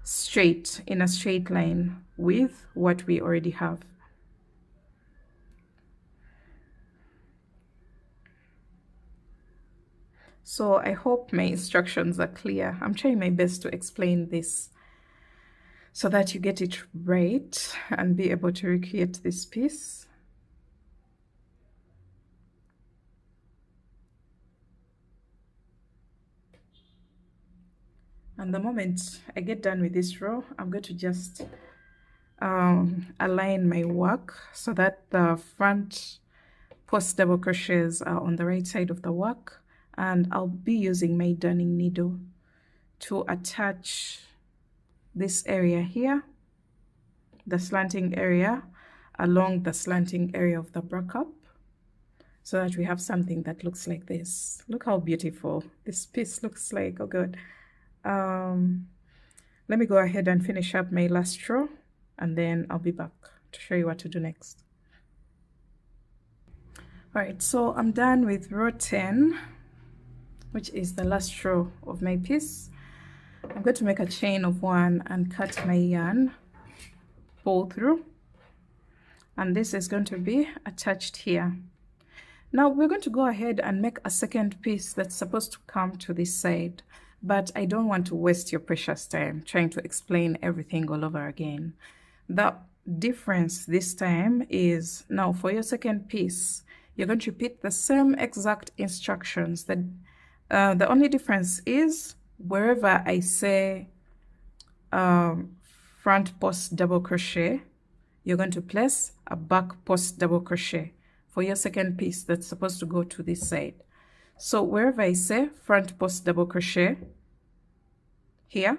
straight, in a straight line with what we already have. So I hope my instructions are clear. I'm trying my best to explain this so that you get it right and be able to recreate this piece. And the moment I get done with this row, I'm going to just align my work so that the front post double crochets are on the right side of the work, and I'll be using my darning needle to attach this area here, the slanting area, along the slanting area of the breakup, so that we have something that looks like this. Look how beautiful this piece looks like. Oh god. Let me go ahead and finish up my last row, and then I'll be back to show you what to do next. All right, so I'm done with row 10, which is the last row of my piece. I'm going to make a chain of 1 and cut my yarn, pull through, and this is going to be attached here. Now we're going to go ahead and make a second piece that's supposed to come to this side, but I don't want to waste your precious time trying to explain everything all over again. The difference this time is, now for your second piece, you're going to repeat the same exact instructions. That the only difference is wherever I say front post double crochet, you're going to place a back post double crochet for your second piece that's supposed to go to this side. So wherever I say front post double crochet here,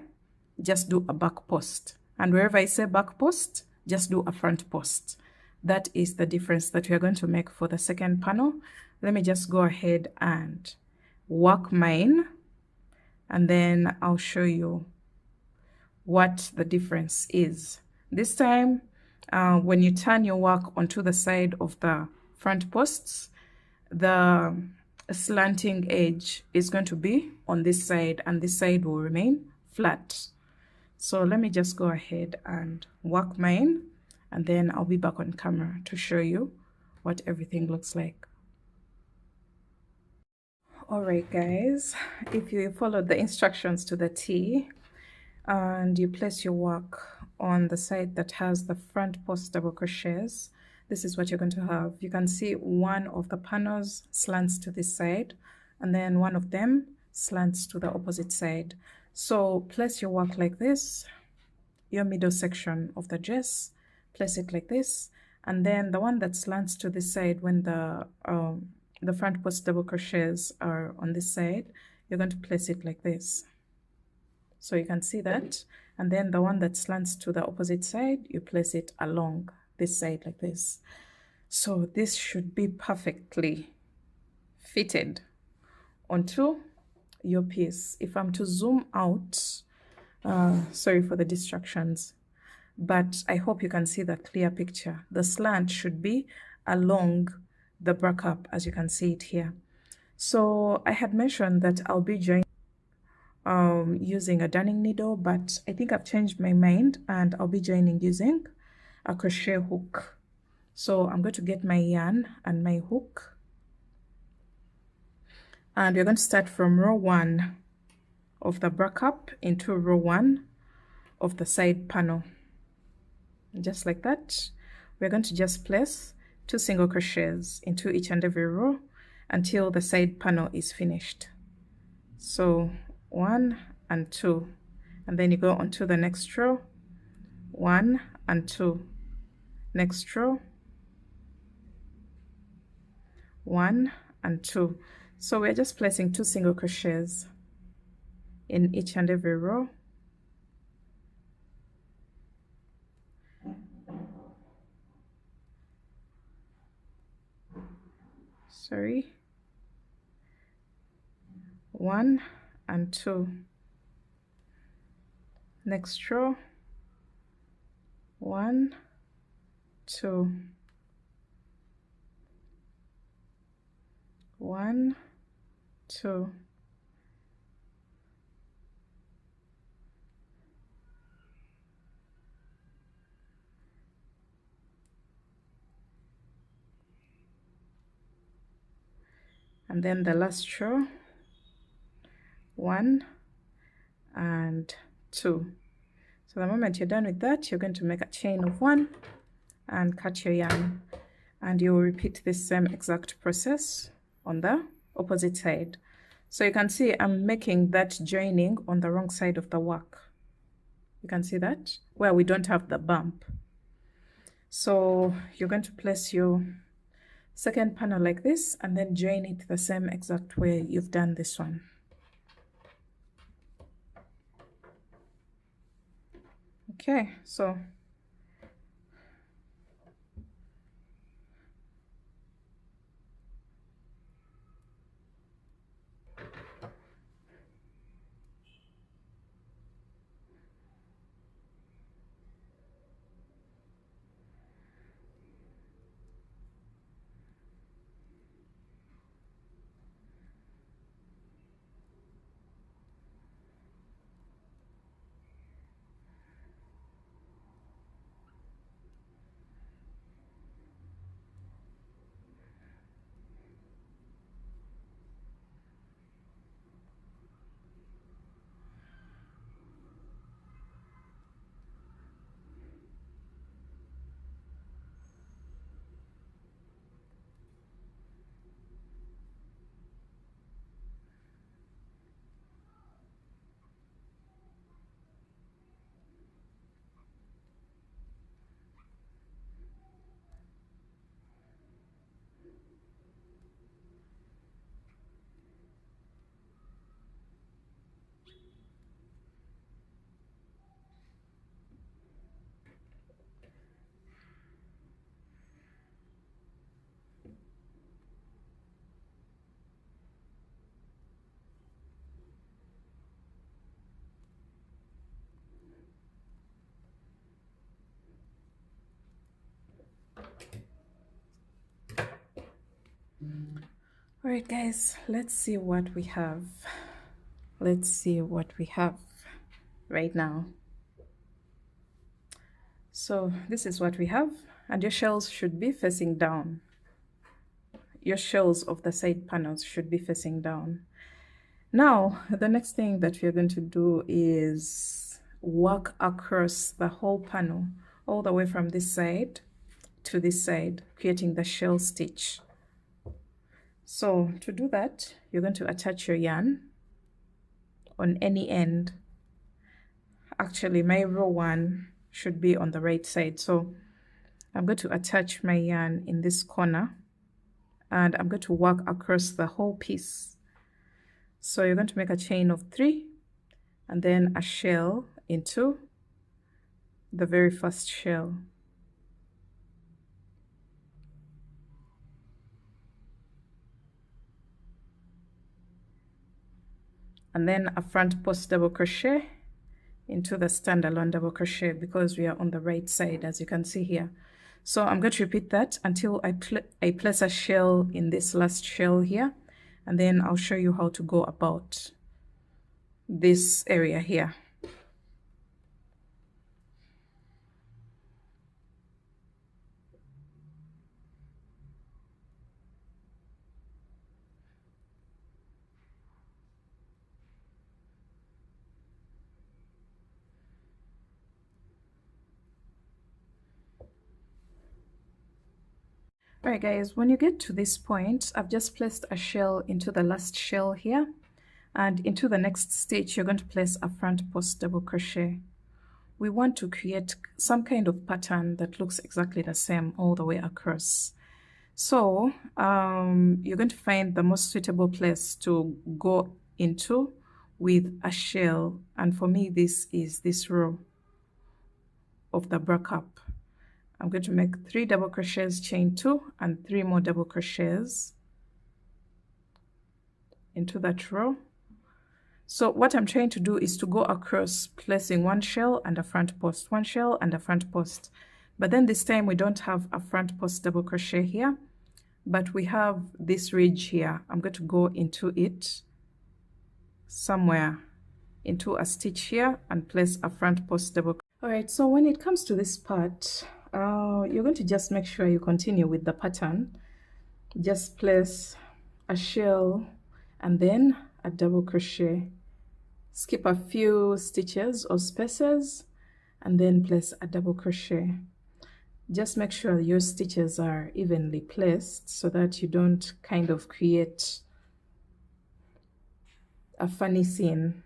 just do a back post, and wherever I say back post, just do a front post. That is the difference that we are going to make for the second panel. Let me just go ahead and work mine, and then I'll show you what the difference is. This time, when you turn your work onto the side of the front posts, the slanting edge is going to be on this side, and this side will remain flat. So let me just go ahead and work mine, and then I'll be back on camera to show you what everything looks like. All right guys, if you follow the instructions to the T and you place your work on the side that has the front post double crochets, this is what you're going to have. You can see one of the panels slants to this side, and then one of them slants to the opposite side. So place your work like this, your middle section of the dress, place it like this, and then the one that slants to this side, when the front post double crochets are on this side, you're going to place it like this. So you can see that. And then the one that slants to the opposite side, you place it along this side like this. So this should be perfectly fitted onto your piece. If I'm to zoom out, sorry for the distractions, but I hope you can see the clear picture. The slant should be along the backup, as you can see it here. So I had mentioned that I'll be joining using a darning needle, but I think I've changed my mind and I'll be joining using a crochet hook. So I'm going to get my yarn and my hook, and we're going to start from row 1 of the backup into row 1 of the side panel. Just like that, we're going to just place 2 single crochets into each and every row until the side panel is finished. So 1 and 2, and then you go on to the next row, 1 and 2, next row, 1 and 2. So we're just placing 2 single crochets in each and every row. Sorry, 1 and 2, next row, 1, 2, 1, 2, and then the last row, 1 and 2. So the moment you're done with that, you're going to make a chain of 1 and cut your yarn, and you will repeat this same exact process on the opposite side. So you can see I'm making that joining on the wrong side of the work. You can see that where we don't have the bump. So you're going to place your second panel like this and then join it the same exact way you've done this one. Okay, so all right guys, let's see what we have. Let's see what we have right now. So this is what we have, and your shells should be facing down. Your shells of the side panels should be facing down. Now the next thing that we're going to do is work across the whole panel all the way from this side to this side, creating the shell stitch. So to do that, you're going to attach your yarn on any end. Actually, my row 1 should be on the right side, so I'm going to attach my yarn in this corner and I'm going to work across the whole piece. So you're going to make a chain of 3 and then a shell into the very first shell. And then a front post double crochet into the standalone double crochet, because we are on the right side, as you can see here. So I'm going to repeat that until I place a shell in this last shell here, and then I'll show you how to go about this area here. Alright guys, when you get to this point, I've just placed a shell into the last shell here, and into the next stitch you're going to place a front post double crochet. We want to create some kind of pattern that looks exactly the same all the way across. So you're going to find the most suitable place to go into with a shell, and for me this is this row of the break-up. I'm going to make 3 double crochets, chain 2, and 3 more double crochets into that row. So what I'm trying to do is to go across, placing 1 shell and a front post, 1 shell and a front post. But then this time we don't have a front post double crochet here, but we have this ridge here. I'm going to go into it somewhere, into a stitch here, and place a front post double crochet. All right, so when it comes to this part, you're going to just make sure you continue with the pattern. Just place a shell and then a double crochet. Skip a few stitches or spaces and then place a double crochet. Just make sure your stitches are evenly placed so that you don't kind of create a funny scene.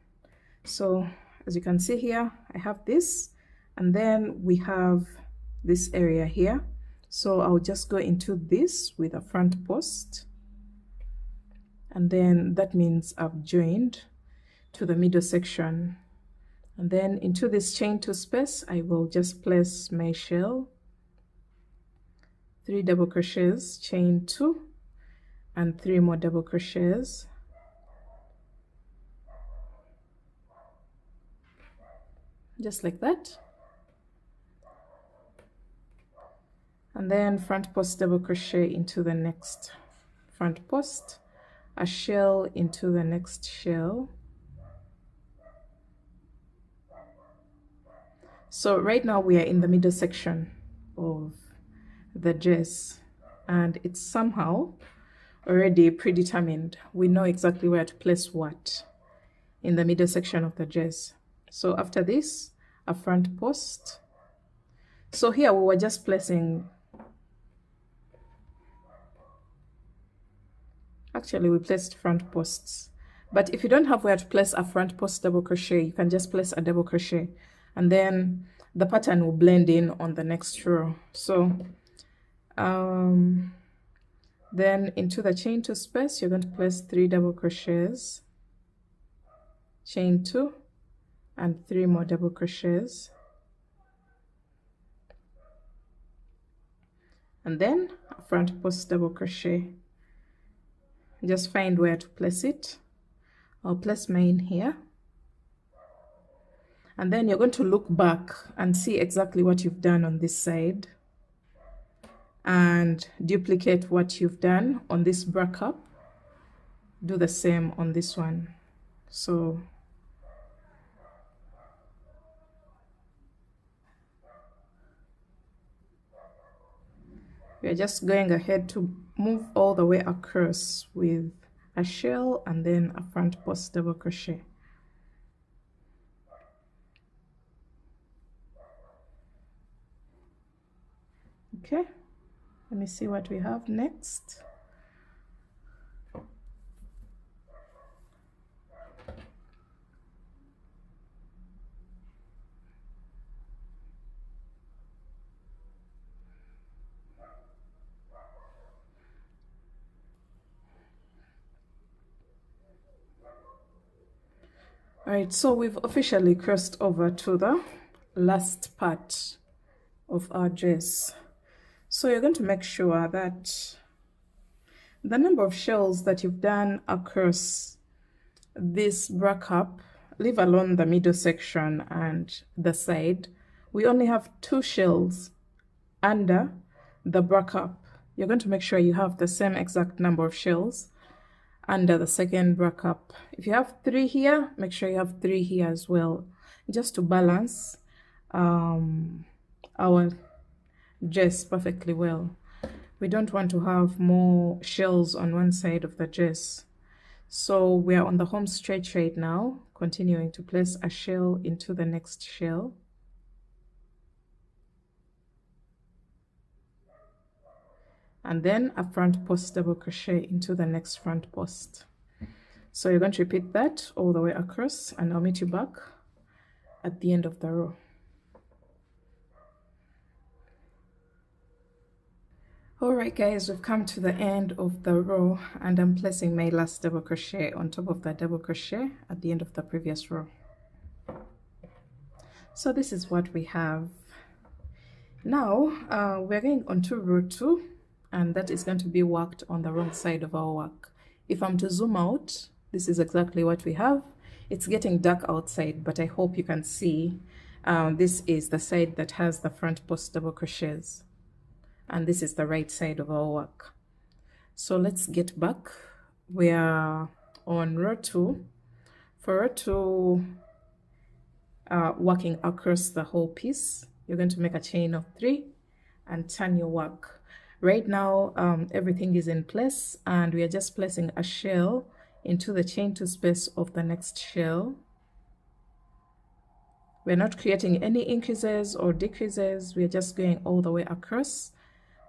So as you can see here, I have this, and then we have this area here. So I'll just go into this with a front post, and then that means I've joined to the middle section. And then into this chain 2 space I will just place my shell, 3 double crochets, chain 2, and 3 more double crochets. Just like that. And then front post double crochet into the next front post, a shell into the next shell. So right now we are in the middle section of the dress, and it's somehow already predetermined. We know exactly where to place what in the middle section of the dress. So after this, a front post. So here we were just placing, actually we placed front posts, but if you don't have where to place a front post double crochet, you can just place a double crochet, and then the pattern will blend in on the next row. So then into the chain 2 space you're going to place 3 double crochets, chain 2, and 3 more double crochets, and then a front post double crochet. Just find where to place it. I'll place mine here, and then you're going to look back and see exactly what you've done on this side and duplicate what you've done on this break-up. Do the same on this one. So we're just going ahead to move all the way across with a shell and then a front post double crochet. Okay, let me see what we have next. All right, so we've officially crossed over to the last part of our dress. So you're going to make sure that the number of shells that you've done across this bra cup, leave alone the middle section and the side, we only have 2 shells under the bra cup. You're going to make sure you have the same exact number of shells under the second bra cup. If you have 3 here, make sure you have 3 here as well, just to balance our dress perfectly well. We don't want to have more shells on one side of the dress. So we are on the home stretch right now, continuing to place a shell into the next shell. And then a front post double crochet into the next front post. So you're going to repeat that all the way across, and I'll meet you back at the end of the row. Alright guys, we've come to the end of the row, and I'm placing my last double crochet on top of that double crochet at the end of the previous row. So this is what we have. Now we're going on to row 2, and that is going to be worked on the wrong side of our work. If I'm to zoom out, this is exactly what we have. It's getting dark outside, but I hope you can see this is the side that has the front post double crochets, and this is the right side of our work. So let's get back. We are on row 2. For row 2, working across the whole piece, you're going to make a chain of 3 and turn your work. Right now everything is in place, and we are just placing a shell into the chain 2 space of the next shell. We're not creating any increases or decreases. We are just going all the way across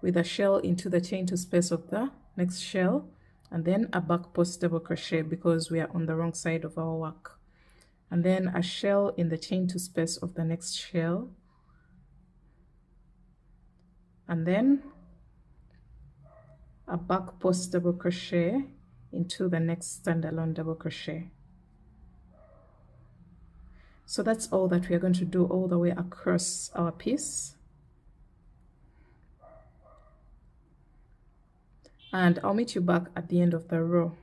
with a shell into the chain 2 space of the next shell, and then a back post double crochet because we are on the wrong side of our work, and then a shell in the chain 2 space of the next shell, and then a back post double crochet into the next standalone double crochet. So that's all that we are going to do all the way across our piece. And I'll meet you back at the end of the row.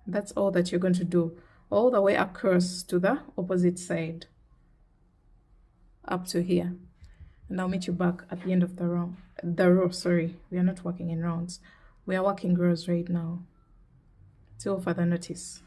That's all that you're going to do all the way across to the opposite side up to here, and I'll meet you back at the end of the row. Sorry, we are not working in rounds, we are working rows right now till further notice.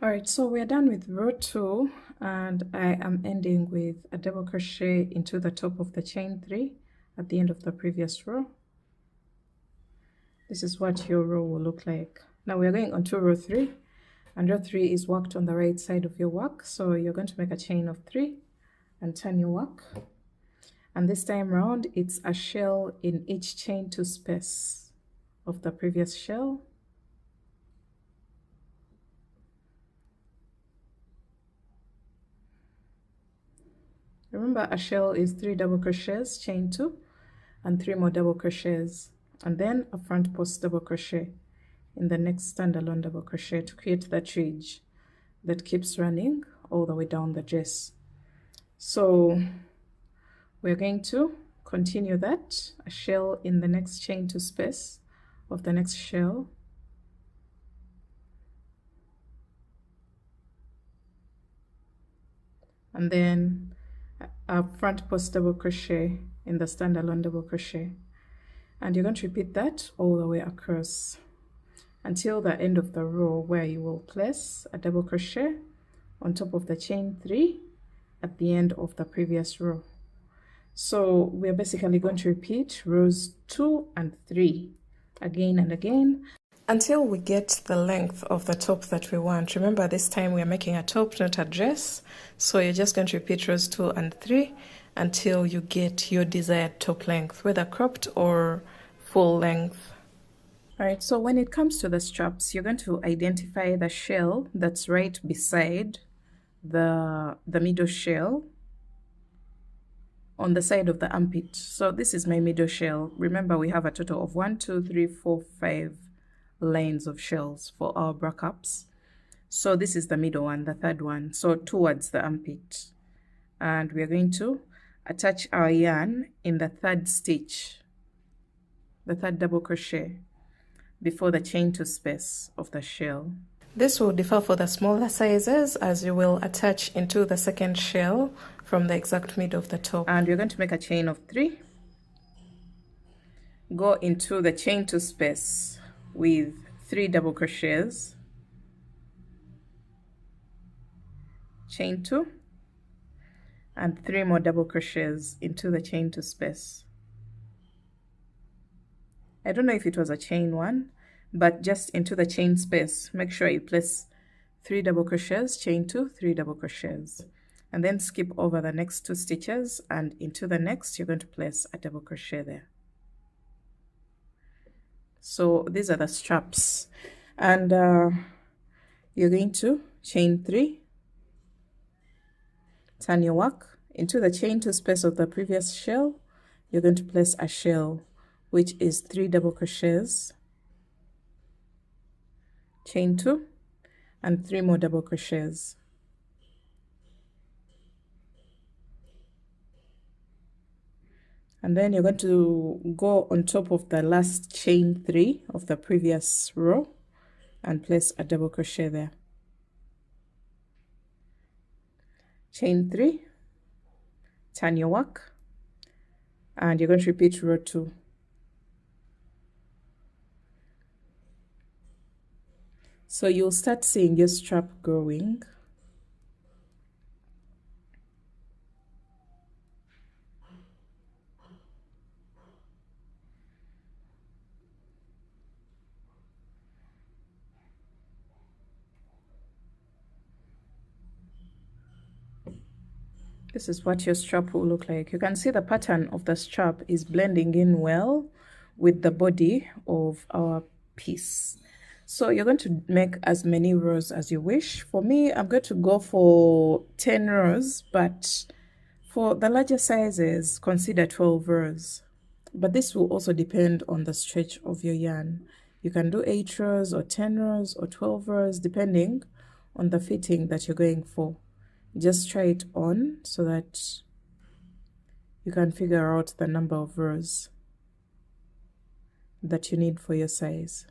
All right, so we're done with row 2, and I am ending with a double crochet into the top of the chain 3 at the end of the previous row. This is what your row will look like. Now we're going on to row 3, and row 3 is worked on the right side of your work. So you're going to make a chain of 3 and turn your work, and this time round it's a shell in each chain 2 space of the previous shell. Remember, a shell is 3 double crochets, chain 2, and 3 more double crochets, and then a front post double crochet in the next standalone double crochet to create that ridge that keeps running all the way down the dress. So we're going to continue that, a shell in the next chain 2 space of the next shell, and then a front post double crochet in the standalone double crochet, and you're going to repeat that all the way across until the end of the row, where you will place a double crochet on top of the chain 3 at the end of the previous row. So we're basically going to repeat rows 2 and 3 again and again until we get the length of the top that we want. Remember, this time we are making a top, not a dress. So you're just going to repeat rows 2 and 3 until you get your desired top length, whether cropped or full length. All right, so when it comes to the straps, you're going to identify the shell that's right beside the middle shell on the side of the armpit. So this is my middle shell. Remember, we have a total of 1, 2, 3, 4, 5 lines of shells for our bra cups. So this is the middle one, the third one, so towards the armpit. And we are going to attach our yarn in the third stitch, the third double crochet before the chain 2 space of the shell. This will differ for the smaller sizes, as you will attach into the second shell from the exact middle of the top. And you're going to make a chain of 3, go into the chain 2 space with 3 double crochets, chain 2, and 3 more double crochets into the chain 2 space. I don't know if it was a chain 1, but just into the chain space, make sure you place 3 double crochets, chain 2, 3 double crochets, and then skip over the next 2 stitches, and into the next you're going to place a double crochet there. So these are the straps, and you're going to chain 3, turn your work into the chain 2 space of the previous shell. You're going to place a shell, which is 3 double crochets, chain 2, and 3 more double crochets. And then you're going to go on top of the last chain 3 of the previous row and place a double crochet there. Chain 3, turn your work, and you're going to repeat row 2. So you'll start seeing your strap growing. This is what your strap will look like. You can see the pattern of the strap is blending in well with the body of our piece. So you're going to make as many rows as you wish. For me, I'm going to go for 10 rows, but for the larger sizes, consider 12 rows. But this will also depend on the stretch of your yarn. You can do 8 rows or 10 rows or 12 rows, depending on the fitting that you're going for. Just try it on so that you can figure out the number of rows that you need for your size.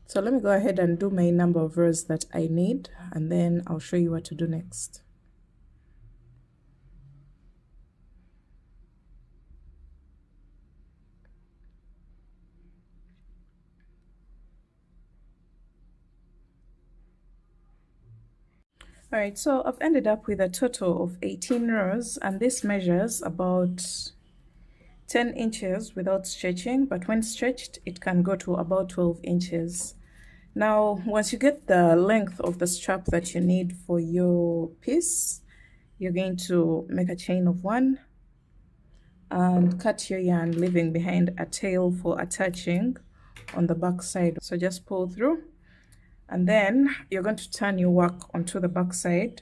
So let me go ahead and do my number of rows that I need, and then I'll show you what to do next. All right, so I've ended up with a total of 18 rows, and this measures about 10 inches without stretching, but when stretched it can go to about 12 inches. Now once you get the length of the strap that you need for your piece, you're going to make a chain of 1 and cut your yarn, leaving behind a tail for attaching on the back side. So just pull through, and then you're going to turn your work onto the back side,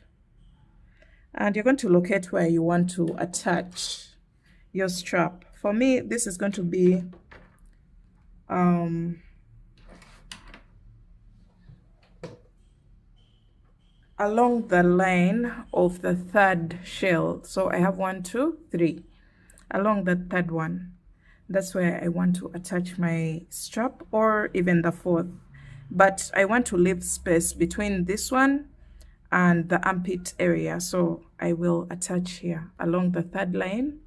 and you're going to locate where you want to attach your strap. For me, this is going to be along the line of the third shell. So I have 1, 2, 3 along the third one. That's where I want to attach my strap, or even the fourth, but I want to leave space between this one and the armpit area, so I will attach here along the third line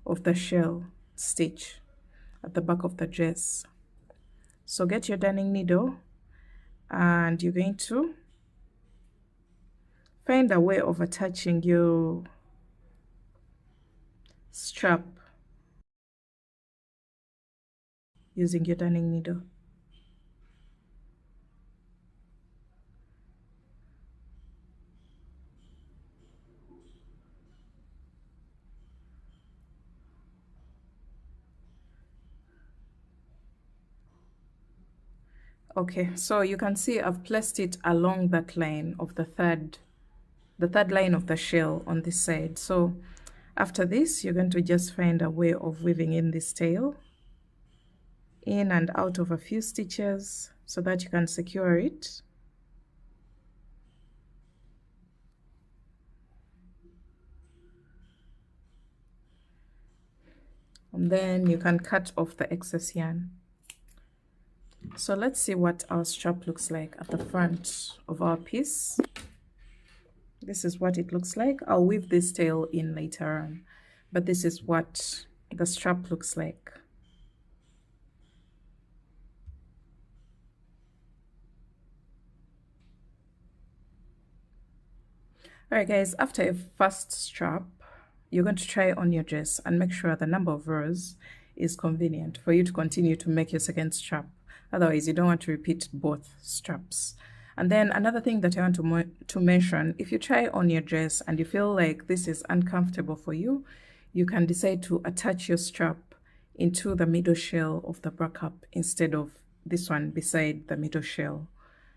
of the shell stitch at the back of the dress. So get your darning needle and you're going to find a way of attaching your strap using your darning needle. Okay, so you can see I've placed it along that line of the third line of the shell on this side. So after this, you're going to just find a way of weaving in this tail in and out of a few stitches so that you can secure it. And then you can cut off the excess yarn. So let's see what our strap looks like at the front of our piece. This is what it looks like. I'll weave this tail in later on, but this is what the strap looks like. Alright guys, after a first strap, you're going to try on your dress and make sure the number of rows is convenient for you to continue to make your second strap. Otherwise, you don't want to repeat both straps. And then another thing that I want to mention, if you try on your dress and you feel like this is uncomfortable for you, you can decide to attach your strap into the middle shell of the bra-cap instead of this one beside the middle shell.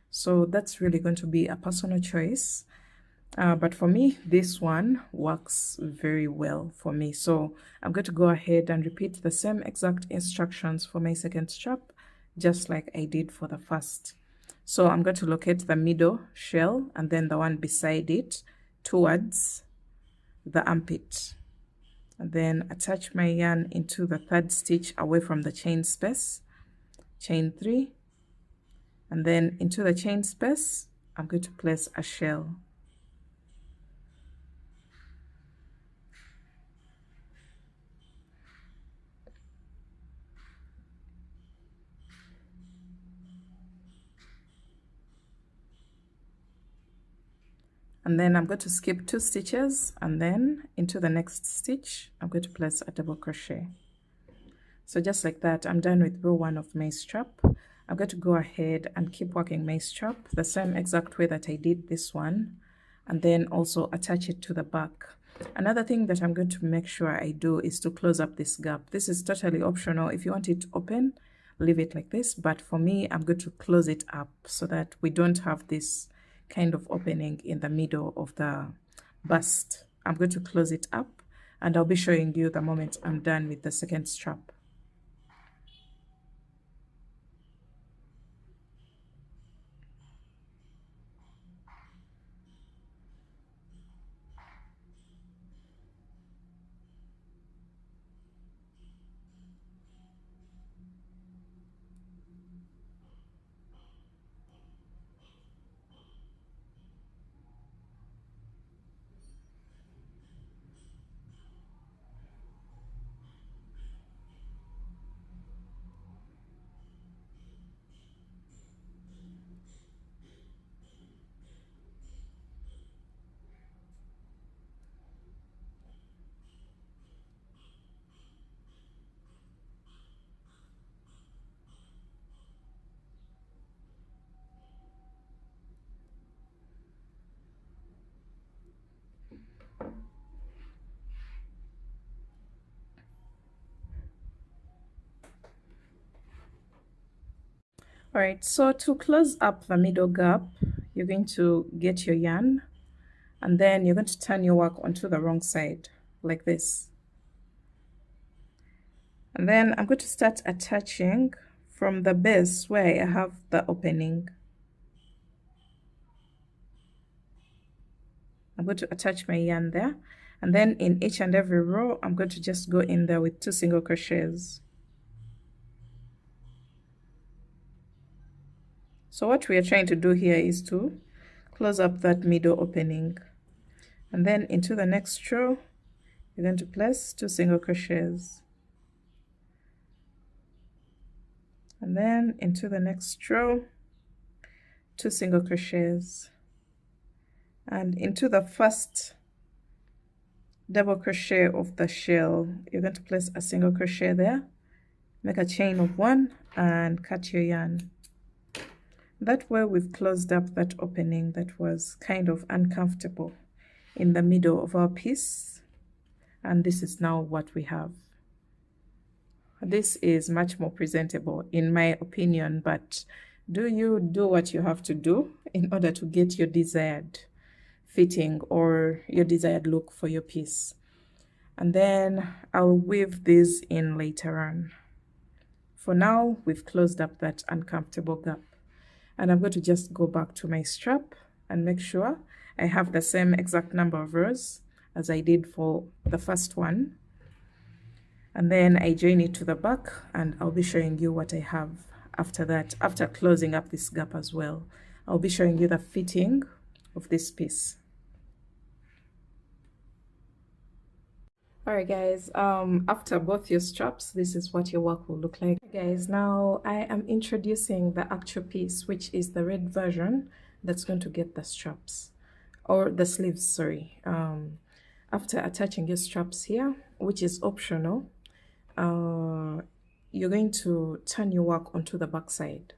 So that's really going to be a personal choice. But for me, this one works very well for me. So I'm going to go ahead and repeat the same exact instructions for my second strap, just like I did for the first. So I'm going to locate the middle shell and then the one beside it towards the armpit. And then attach my yarn into the third stitch away from the chain space, chain 3. And then into the chain space, I'm going to place a shell. And then I'm going to skip 2 stitches, and then into the next stitch I'm going to place a double crochet. So just like that, I'm done with row 1 of my strap. I'm going to go ahead and keep working my strap the same exact way that I did this one, and then also attach it to the back. Another thing that I'm going to make sure I do is to close up this gap. This is totally optional. If you want it open, leave it like this, but for me, I'm going to close it up so that we don't have this kind of opening in the middle of the bust. I'm going to close it up and I'll be showing you the moment I'm done with the second strap. All right, so to close up the middle gap, you're going to get your yarn and then you're going to turn your work onto the wrong side like this. And then I'm going to start attaching from the base where I have the opening. I'm going to attach my yarn there, and then in each and every row I'm going to just go in there with 2 single crochets. So what we are trying to do here is to close up that middle opening, and then into the next row you're going to place 2 single crochets, and then into the next row 2 single crochets, and into the first double crochet of the shell you're going to place a single crochet there, make a chain of 1 and cut your yarn. That way we've closed up that opening that was kind of uncomfortable in the middle of our piece, and this is now what we have. This is much more presentable in my opinion, but do you do what you have to do in order to get your desired fitting or your desired look for your piece. And then I'll weave these in later on. For now, we've closed up that uncomfortable gap, and I'm going to just go back to my strap and make sure I have the same exact number of rows as I did for the first one, and then I join it to the back, and I'll be showing you what I have after that. After closing up this gap as well, I'll be showing you the fitting of this piece. Alright guys, after both your straps, this is what your work will look like. Guys, now I am introducing the actual piece, which is the red version that's going to get the straps, or the sleeves, sorry. After attaching your straps here, which is optional, you're going to turn your work onto the back side.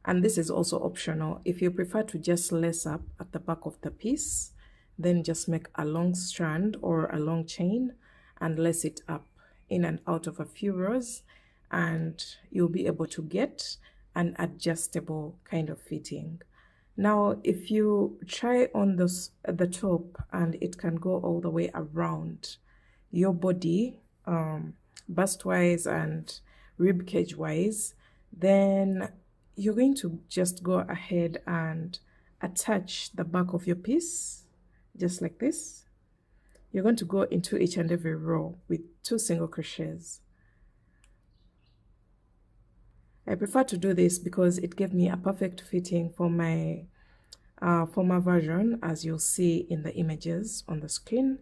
And this is also optional. If you prefer to just lace up at the back of the piece, then just make a long strand or a long chain and lace it up in and out of a few rows, and you'll be able to get an adjustable kind of fitting. Now, if you try on this at the top and it can go all the way around your body, bust wise and rib cage wise, then you're going to just go ahead and attach the back of your piece just like this. You're going to go into each and every row with 2 single crochets. I prefer to do this because it gave me a perfect fitting for my version, as you'll see in the images on the screen,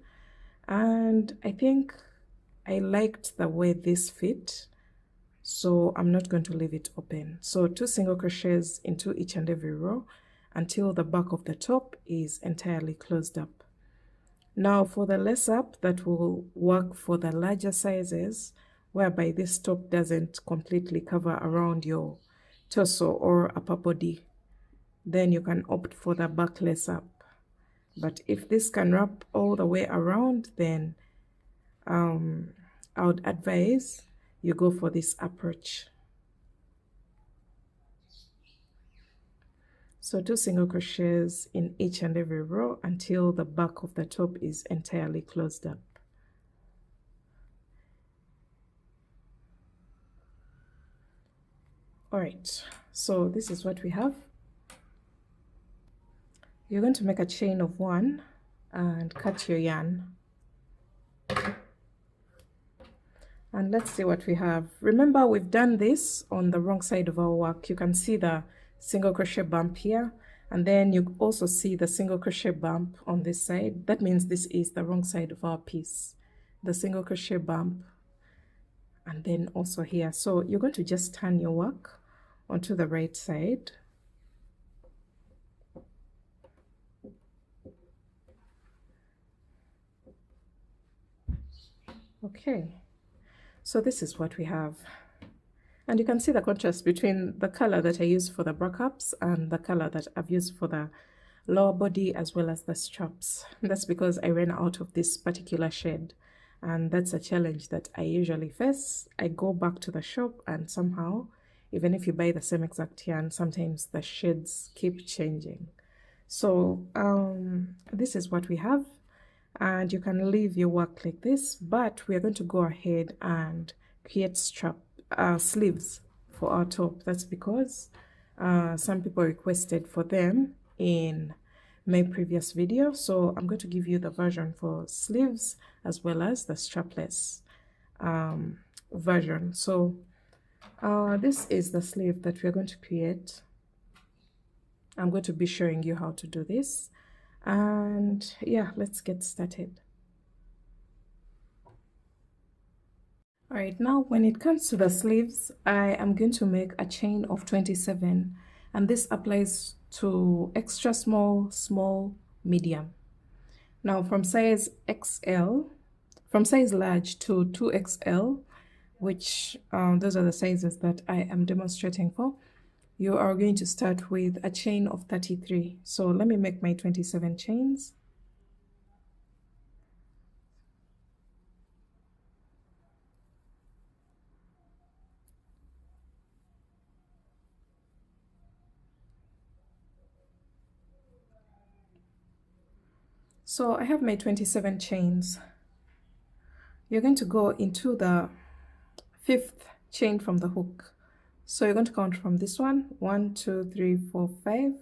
and I think I liked the way this fit, so I'm not going to leave it open. So 2 single crochets into each and every row until the back of the top is entirely closed up. Now for the lace up, that will work for the larger sizes, whereby this top doesn't completely cover around your torso or upper body. Then you can opt for the back lace up. But if this can wrap all the way around, then I would advise you go for this approach. So 2 single crochets in each and every row until the back of the top is entirely closed up. Alright, so this is what we have. You're going to make a chain of 1 and cut your yarn. And let's see what we have. Remember, we've done this on the wrong side of our work. You can see the single crochet bump here, and then you also see the single crochet bump on this side. That means this is the wrong side of our piece. The single crochet bump, and then also here. So you're going to just turn your work onto the right side. Okay, so this is what we have. And you can see the contrast between the color that I used for the backups and the color that I've used for the lower body as well as the straps. And that's because I ran out of this particular shade, and that's a challenge that I usually face. I go back to the shop, and somehow, even if you buy the same exact yarn, sometimes the shades keep changing. So this is what we have, and you can leave your work like this, but we are going to go ahead and create sleeves for our top. That's because some people requested for them in my previous video, so I'm going to give you the version for sleeves as well as the strapless version. So this is the sleeve that we're going to create. I'm going to be showing you how to do this, and yeah, let's get started. All right, now when it comes to the sleeves, I am going to make a chain of 27, and this applies to extra small, small, medium. Now from size XL, from size large to 2XL, which those are the sizes that I am demonstrating for, you are going to start with a chain of 33. So let me make my 27 chains. So I have my 27 chains. You're going to go into the 5th chain from the hook. So you're going to count from this one, 1, 2, 3, 4, 5.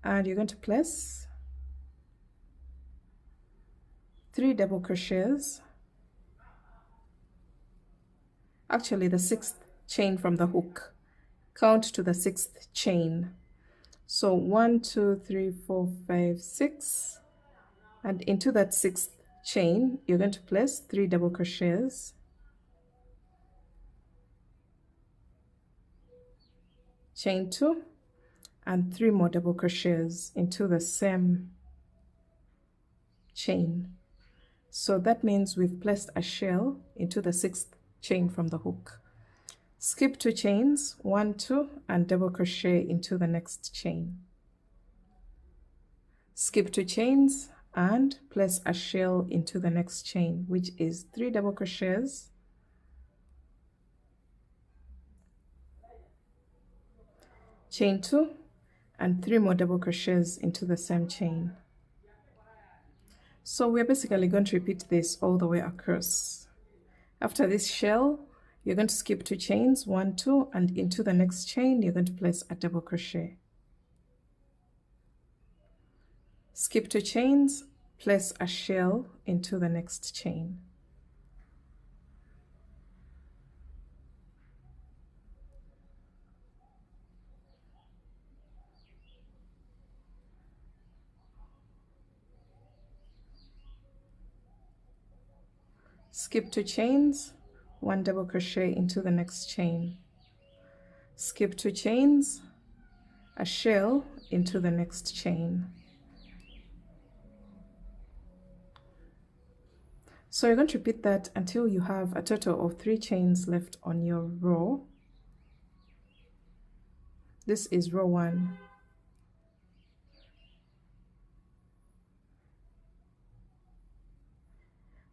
And you're going to place 3 double crochets. Actually, the 6th chain from the hook. Count to the 6th chain. So 1, 2, 3, 4, 5, 6. And into that 6th chain, you're going to place 3 double crochets. Chain 2 and 3 more double crochets into the same chain. So that means we've placed a shell into the 6th chain from the hook. Skip 2 chains, 1, 2, and double crochet into the next chain. Skip 2 chains and place a shell into the next chain, which is 3 double crochets, chain 2, and 3 more double crochets into the same chain. So we're basically going to repeat this all the way across. After this shell, you're going to skip 2 chains, 1, 2, and into the next chain you're going to place a double crochet. Skip 2 chains, place a shell into the next chain. Skip 2 chains, 1 double crochet into the next chain. Skip 2 chains, a shell into the next chain. So you're going to repeat that until you have a total of 3 chains left on your row. This is row 1.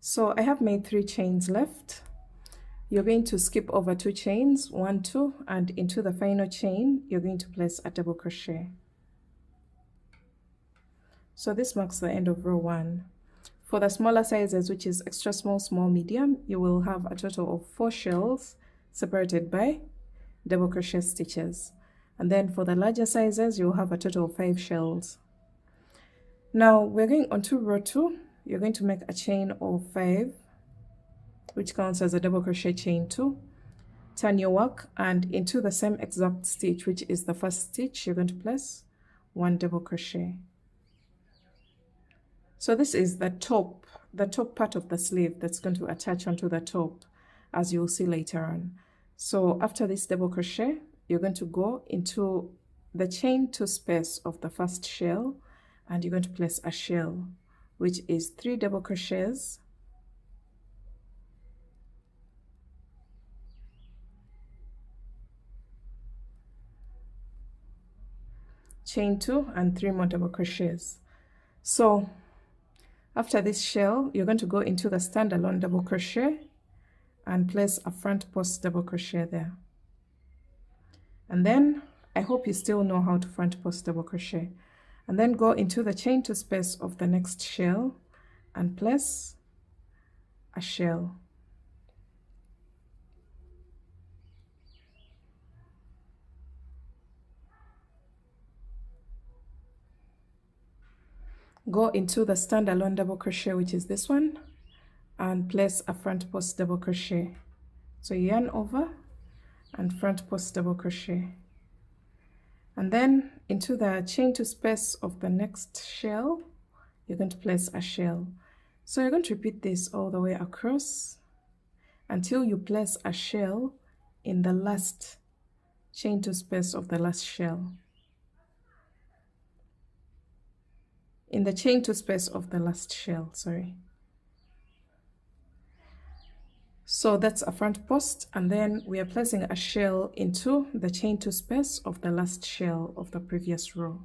So I have made 3 chains left. You're going to skip over 2 chains, 1, 2, and into the final chain you're going to place a double crochet. So this marks the end of row 1. For the smaller sizes, which is extra small, small, medium, you will have a total of 4 shells separated by double crochet stitches. And then for the larger sizes, you'll have a total of 5 shells. Now we're going on to row 2. You're going to make a chain of 5, which counts as a double crochet chain 2. Turn your work, and into the same exact stitch, which is the first stitch, you're going to place 1 double crochet. So this is the top part of the sleeve that's going to attach onto the top, as you'll see later on. So after this double crochet, you're going to go into the chain 2 space of the first shell, and you're going to place a shell, which is 3 double crochets, chain 2, and 3 more double crochets. So after this shell, you're going to go into the standalone double crochet and place a front post double crochet there. And then I hope you still know how to front post double crochet. And then go into the chain 2 space of the next shell and place a shell. go into the standalone double crochet, which is this one, and place a front post double crochet. So yarn over and front post double crochet, and then into the chain to space of the next shell you're going to place a shell. So you're going to repeat this all the way across until you place a shell in the last chain to space of the last shell, in the chain to space of the last shell, sorry. So that's a front post, and then we are placing a shell into the chain to space of the last shell of the previous row.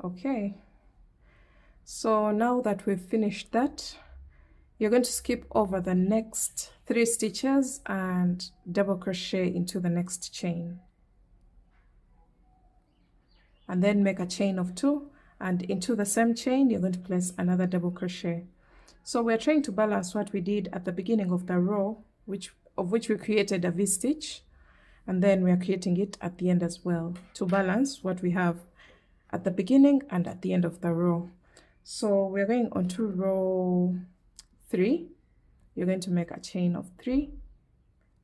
Okay, so now that we've finished that, you're going to skip over the next 3 stitches and double crochet into the next chain, and then make a chain of 2, and into the same chain you're going to place another double crochet. So we're trying to balance what we did at the beginning of the row, of which we created a V-stitch, and then we are creating it at the end as well, to balance what we have at the beginning and at the end of the row. So we're going on to row 3. You're going to make a chain of 3,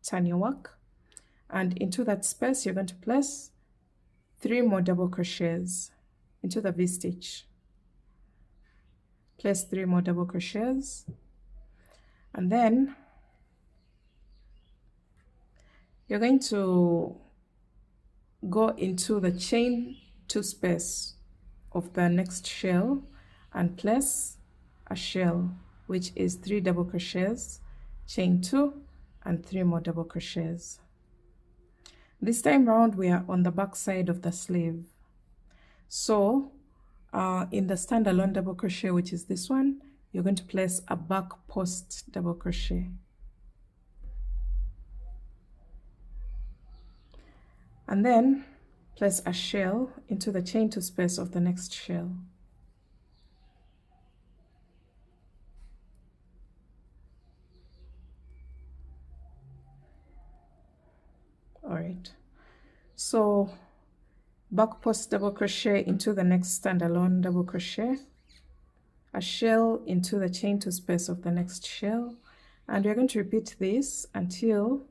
turn your work, and into that space you're going to place 3 more double crochets into the V-stitch. Place 3 more double crochets, and then you're going to go into the chain to space of the next shell and place a shell, which is 3 double crochets, chain 2, and 3 more double crochets. This time round we are on the back side of the sleeve. So in the standalone double crochet, which is this one, you're going to place a back post double crochet, and then place a shell into the chain to space of the next shell. All right, so back post double crochet into the next standalone double crochet, a shell into the chain to space of the next shell, and you're going to repeat this until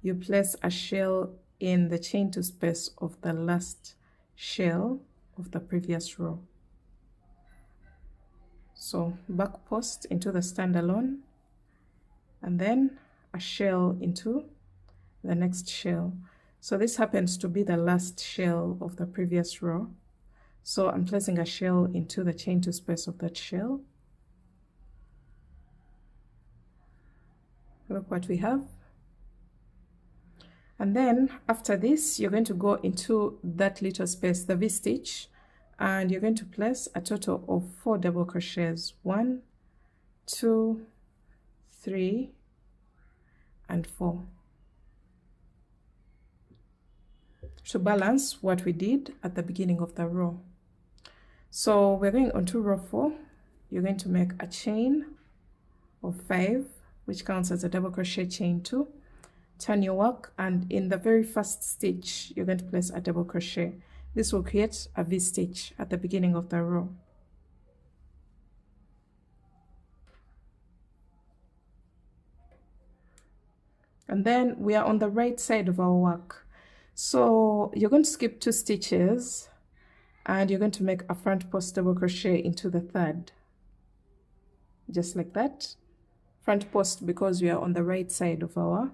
you place a shell in the chain to space of the last shell of the previous row. So back post into the standalone, and then a shell into the next shell. So this happens to be the last shell of the previous row, so I'm placing a shell into the chain to space of that shell. Look what we have. And then after this you're going to go into that little space, the V-stitch, and you're going to place a total of 4 double crochets, 1, 2, 3, and 4, to balance what we did at the beginning of the row. So we're going on to row 4. You're going to make a chain of 5, which counts as a double crochet, chain 2, turn your work, and in the very first stitch you're going to place a double crochet. This will create a V-stitch at the beginning of the row. And then we are on the right side of our work. So you're going to skip 2 stitches and you're going to make a front post double crochet into the 3rd, just like that. Front post because we are on the right side of our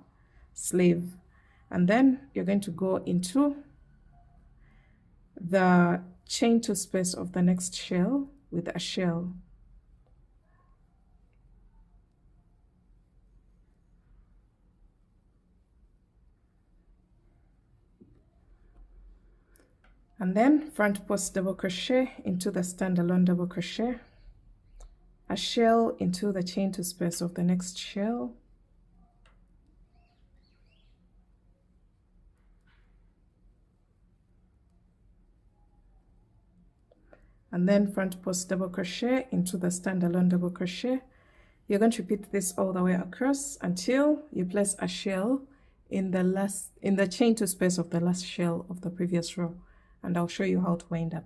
sleeve, and then you're going to go into the chain to space of the next shell with a shell. And then front post double crochet into the standalone double crochet, a shell into the chain to space of the next shell, and then front post double crochet into the standalone double crochet. You're going to repeat this all the way across until you place a shell in the chain two space of the last shell of the previous row, and I'll show you how to wind up.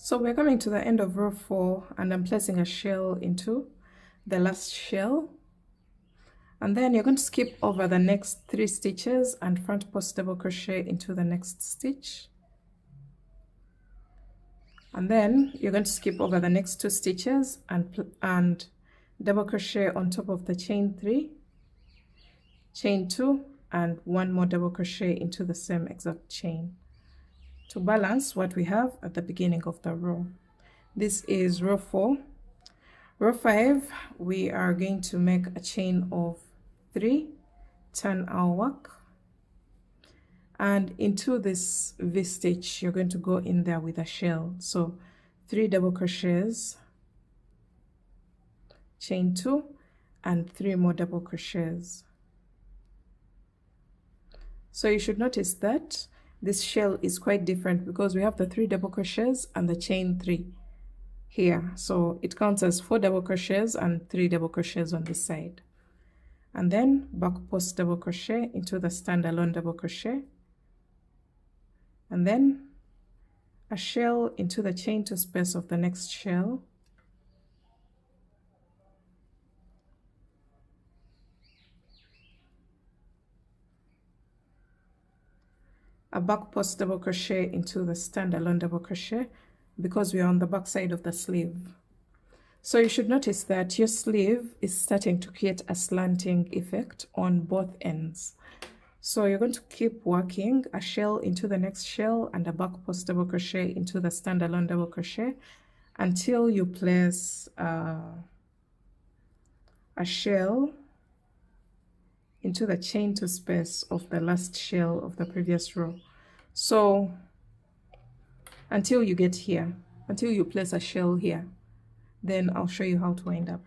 So we're coming to the end of row 4, and I'm placing a shell into the last shell, and then you're going to skip over the next 3 stitches and front post double crochet into the next stitch, and then you're going to skip over the next 2 stitches and double crochet on top of the chain 3, chain 2, and 1 more double crochet into the same exact chain to balance what we have at the beginning of the row. This is row 4. Row 5, we are going to make a chain of 3, turn our work, and into this V stitch you're going to go in there with a shell. So 3 double crochets, chain 2, and 3 more double crochets. So you should notice that this shell is quite different because we have the 3 double crochets and the chain 3 here, so it counts as 4 double crochets and 3 double crochets on this side, and then back post double crochet into the standalone double crochet, and then a shell into the chain 2 space of the next shell, a back post double crochet into the standalone double crochet because we are on the back side of the sleeve. So you should notice that your sleeve is starting to create a slanting effect on both ends. So you're going to keep working a shell into the next shell and a back post double crochet into the standalone double crochet until you place a shell into the chain 2 space of the last shell of the previous row. So until you get here, until you place a shell here, then I'll show you how to wind up.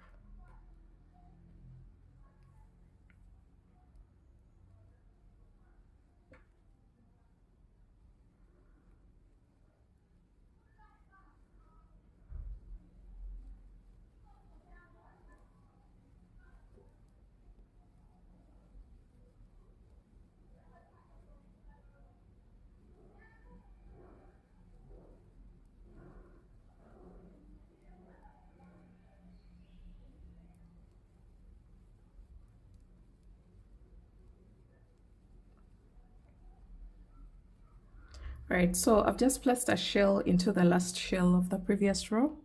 Right, so I've just placed a shell into the last shell of the previous row,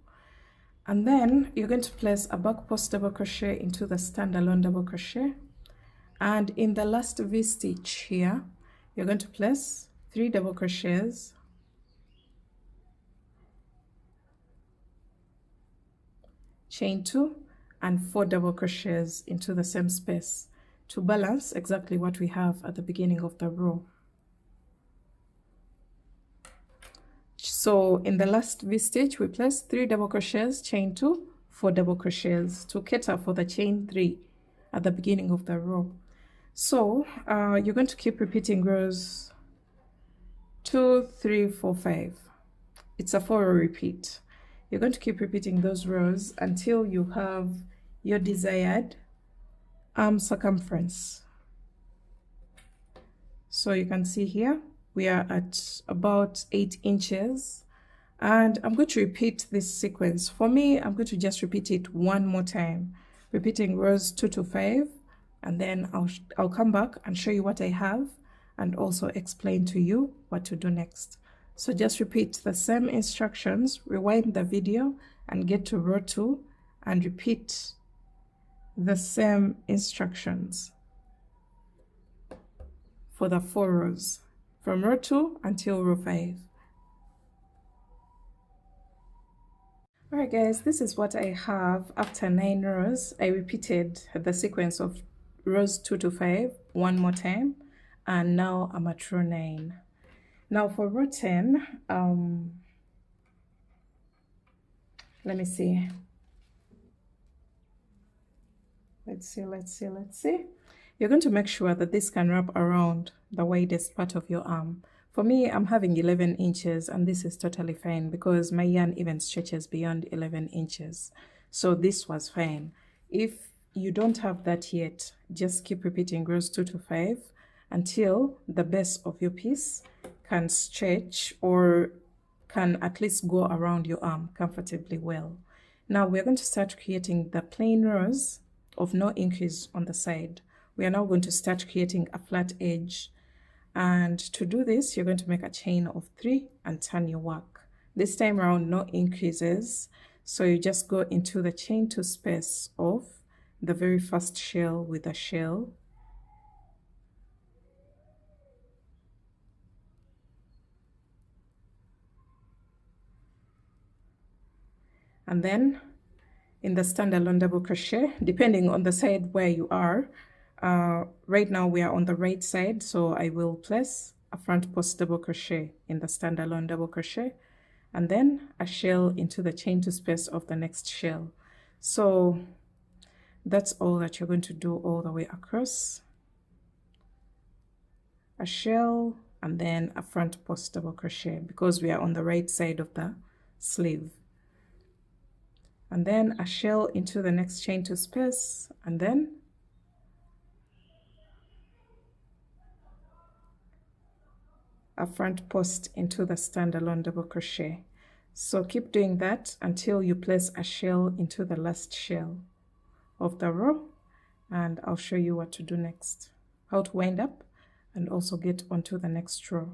and then you're going to place a back post double crochet into the standalone double crochet, and in the last V stitch here you're going to place 3 double crochets, chain 2, and 4 double crochets into the same space to balance exactly what we have at the beginning of the row. So in the last V stitch we place 3 double crochets, chain 2, 4 double crochets to cater for the chain 3 at the beginning of the row. So you're going to keep repeating rows 2, 3, 4, 5. It's a 4-row repeat. You're going to keep repeating those rows until you have your desired arm circumference. So you can see here we are at about 8 inches, and I'm going to repeat this sequence. For me, I'm going to just repeat it one more time, repeating rows 2 to 5, and then I'll come back and show you what I have and also explain to you what to do next. So just repeat the same instructions, rewind the video and get to row 2 and repeat the same instructions for the 4 rows from row 2 until row 5. Alright guys, this is what I have after 9 rows. I repeated the sequence of rows 2 to 5 one more time, and now I'm at row 9. Now for row 10, let me see. Let's see. You're going to make sure that this can wrap around the widest part of your arm. For me, I'm having 11 inches, and this is totally fine because my yarn even stretches beyond 11 inches. So this was fine. If you don't have that yet, just keep repeating rows 2 to 5 until the base of your piece can stretch or can at least go around your arm comfortably well. Now we're going to start creating the plain rows of no increase on the side. We are now going to start creating a flat edge, and to do this you're going to make a chain of 3 and turn your work. This time around no increases, so you just go into the chain 2 space of the very first shell with a shell, and then in the standalone double crochet, depending on the side where you are. Right now we are on the right side, so I will place a front post double crochet in the standalone double crochet, and then a shell into the chain 2 space of the next shell. So that's all that you're going to do all the way across. A shell and then a front post double crochet because we are on the right side of the sleeve, and then a shell into the next chain 2 space, and then a front post into the standalone double crochet. So keep doing that until you place a shell into the last shell of the row, and I'll show you what to do next, how to wind up and also get onto the next row.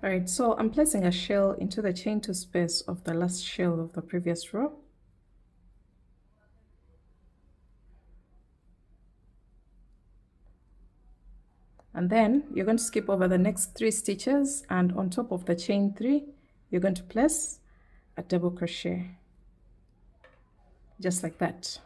All right, so I'm placing a shell into the chain 2 space of the last shell of the previous row. And then you're going to skip over the next 3 stitches, and on top of the chain 3 you're going to place a double crochet just like that.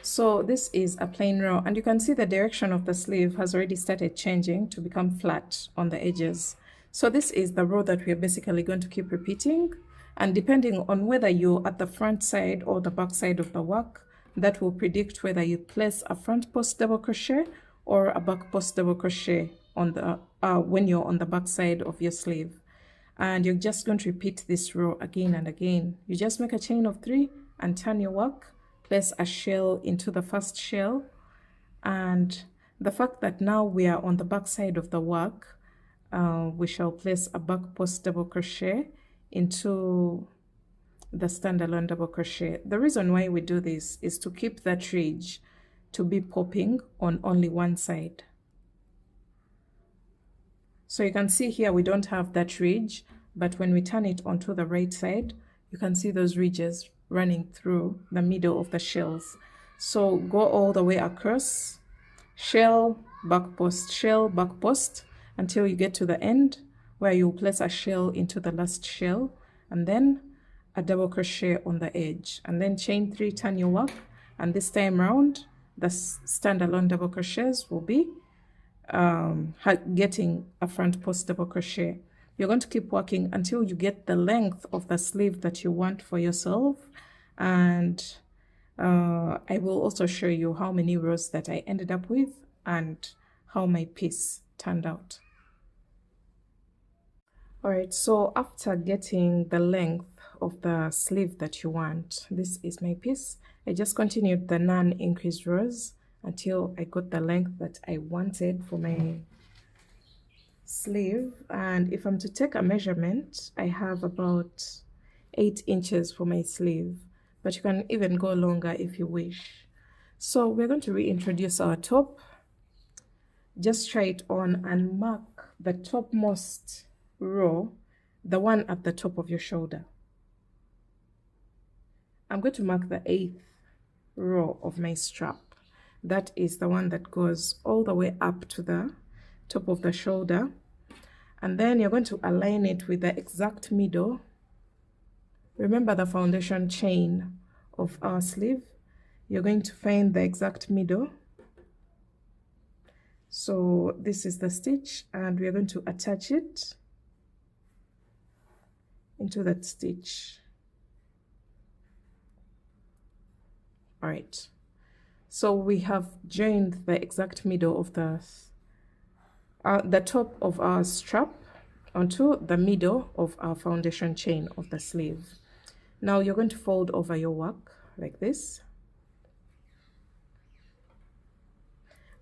So this is a plain row, and you can see the direction of the sleeve has already started changing to become flat on the edges. So this is the row that we are basically going to keep repeating, and depending on whether you're at the front side or the back side of the work, that will predict whether you place a front post double crochet or a back post double crochet on the when you're on the back side of your sleeve. And you're just going to repeat this row again and again. You just make a chain of 3 and turn your work, place a shell into the first shell, and the fact that now we are on the back side of the work, we shall place a back post double crochet into the standalone double crochet. The reason why we do this is to keep that ridge to be popping on only one side. So you can see here we don't have that ridge, but when we turn it onto the right side, you can see those ridges running through the middle of the shells. So go all the way across, shell, back post, until you get to the end where you place a shell into the last shell, and then a double crochet on the edge, and then chain 3, turn your work, and this time round the standalone double crochets will be getting a front post double crochet. You're going to keep working until you get the length of the sleeve that you want for yourself, and I will also show you how many rows that I ended up with and how my piece turned out. All right, so after getting the length of the sleeve that you want, this is my piece. I just continued the non-increased rows until I got the length that I wanted for my sleeve. And if I'm to take a measurement, I have about 8 inches for my sleeve, but you can even go longer if you wish. So we're going to reintroduce our top. Just try it on and mark the topmost row, the one at the top of your shoulder. I'm going to mark the 8th row of my strap. That is the one that goes all the way up to the top of the shoulder. And then you're going to align it with the exact middle. Remember the foundation chain of our sleeve. You're going to find the exact middle. So this is the stitch, and we are going to attach it into that stitch. All right, so we have joined the exact middle of the top of our strap onto the middle of our foundation chain of the sleeve. Now you're going to fold over your work like this,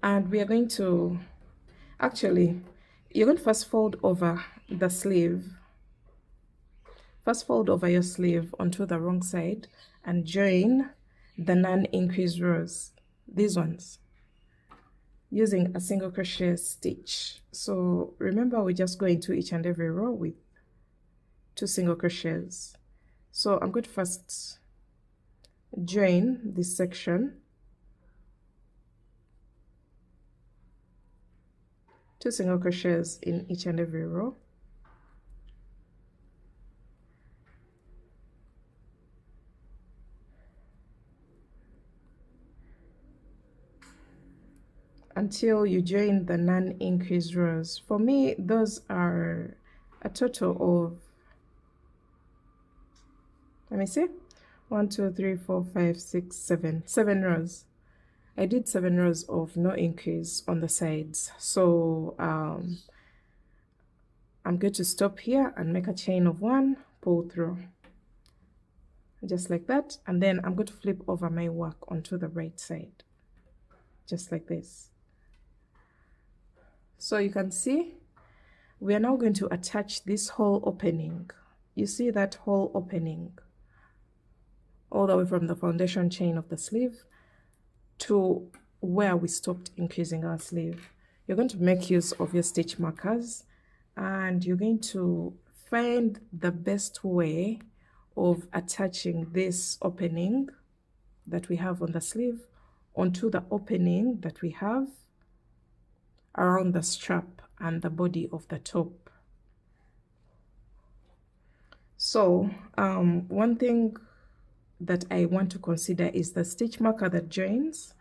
and we are going to you're going to first fold over the sleeve. First fold over your sleeve onto the wrong side and join the non-increased rows, these ones, using a single crochet stitch. So remember, we just go into each and every row with 2 single crochets. So I'm going to first join this section, 2 single crochets in each and every row. Until you join the non-increased rows. For me, those are a total of, let me see, 1 2 3 4 5 6 7 rows. I did 7 rows of no increase on the sides. So I'm going to stop here and make a chain of 1, pull through just like that, and then I'm going to flip over my work onto the right side just like this. So you can see we are now going to attach this whole opening. You see that whole opening all the way from the foundation chain of the sleeve to where we stopped increasing our sleeve. You're going to make use of your stitch markers, and you're going to find the best way of attaching this opening that we have on the sleeve onto the opening that we have around the strap and the body of the top. So one thing that I want to consider is the stitch marker that joins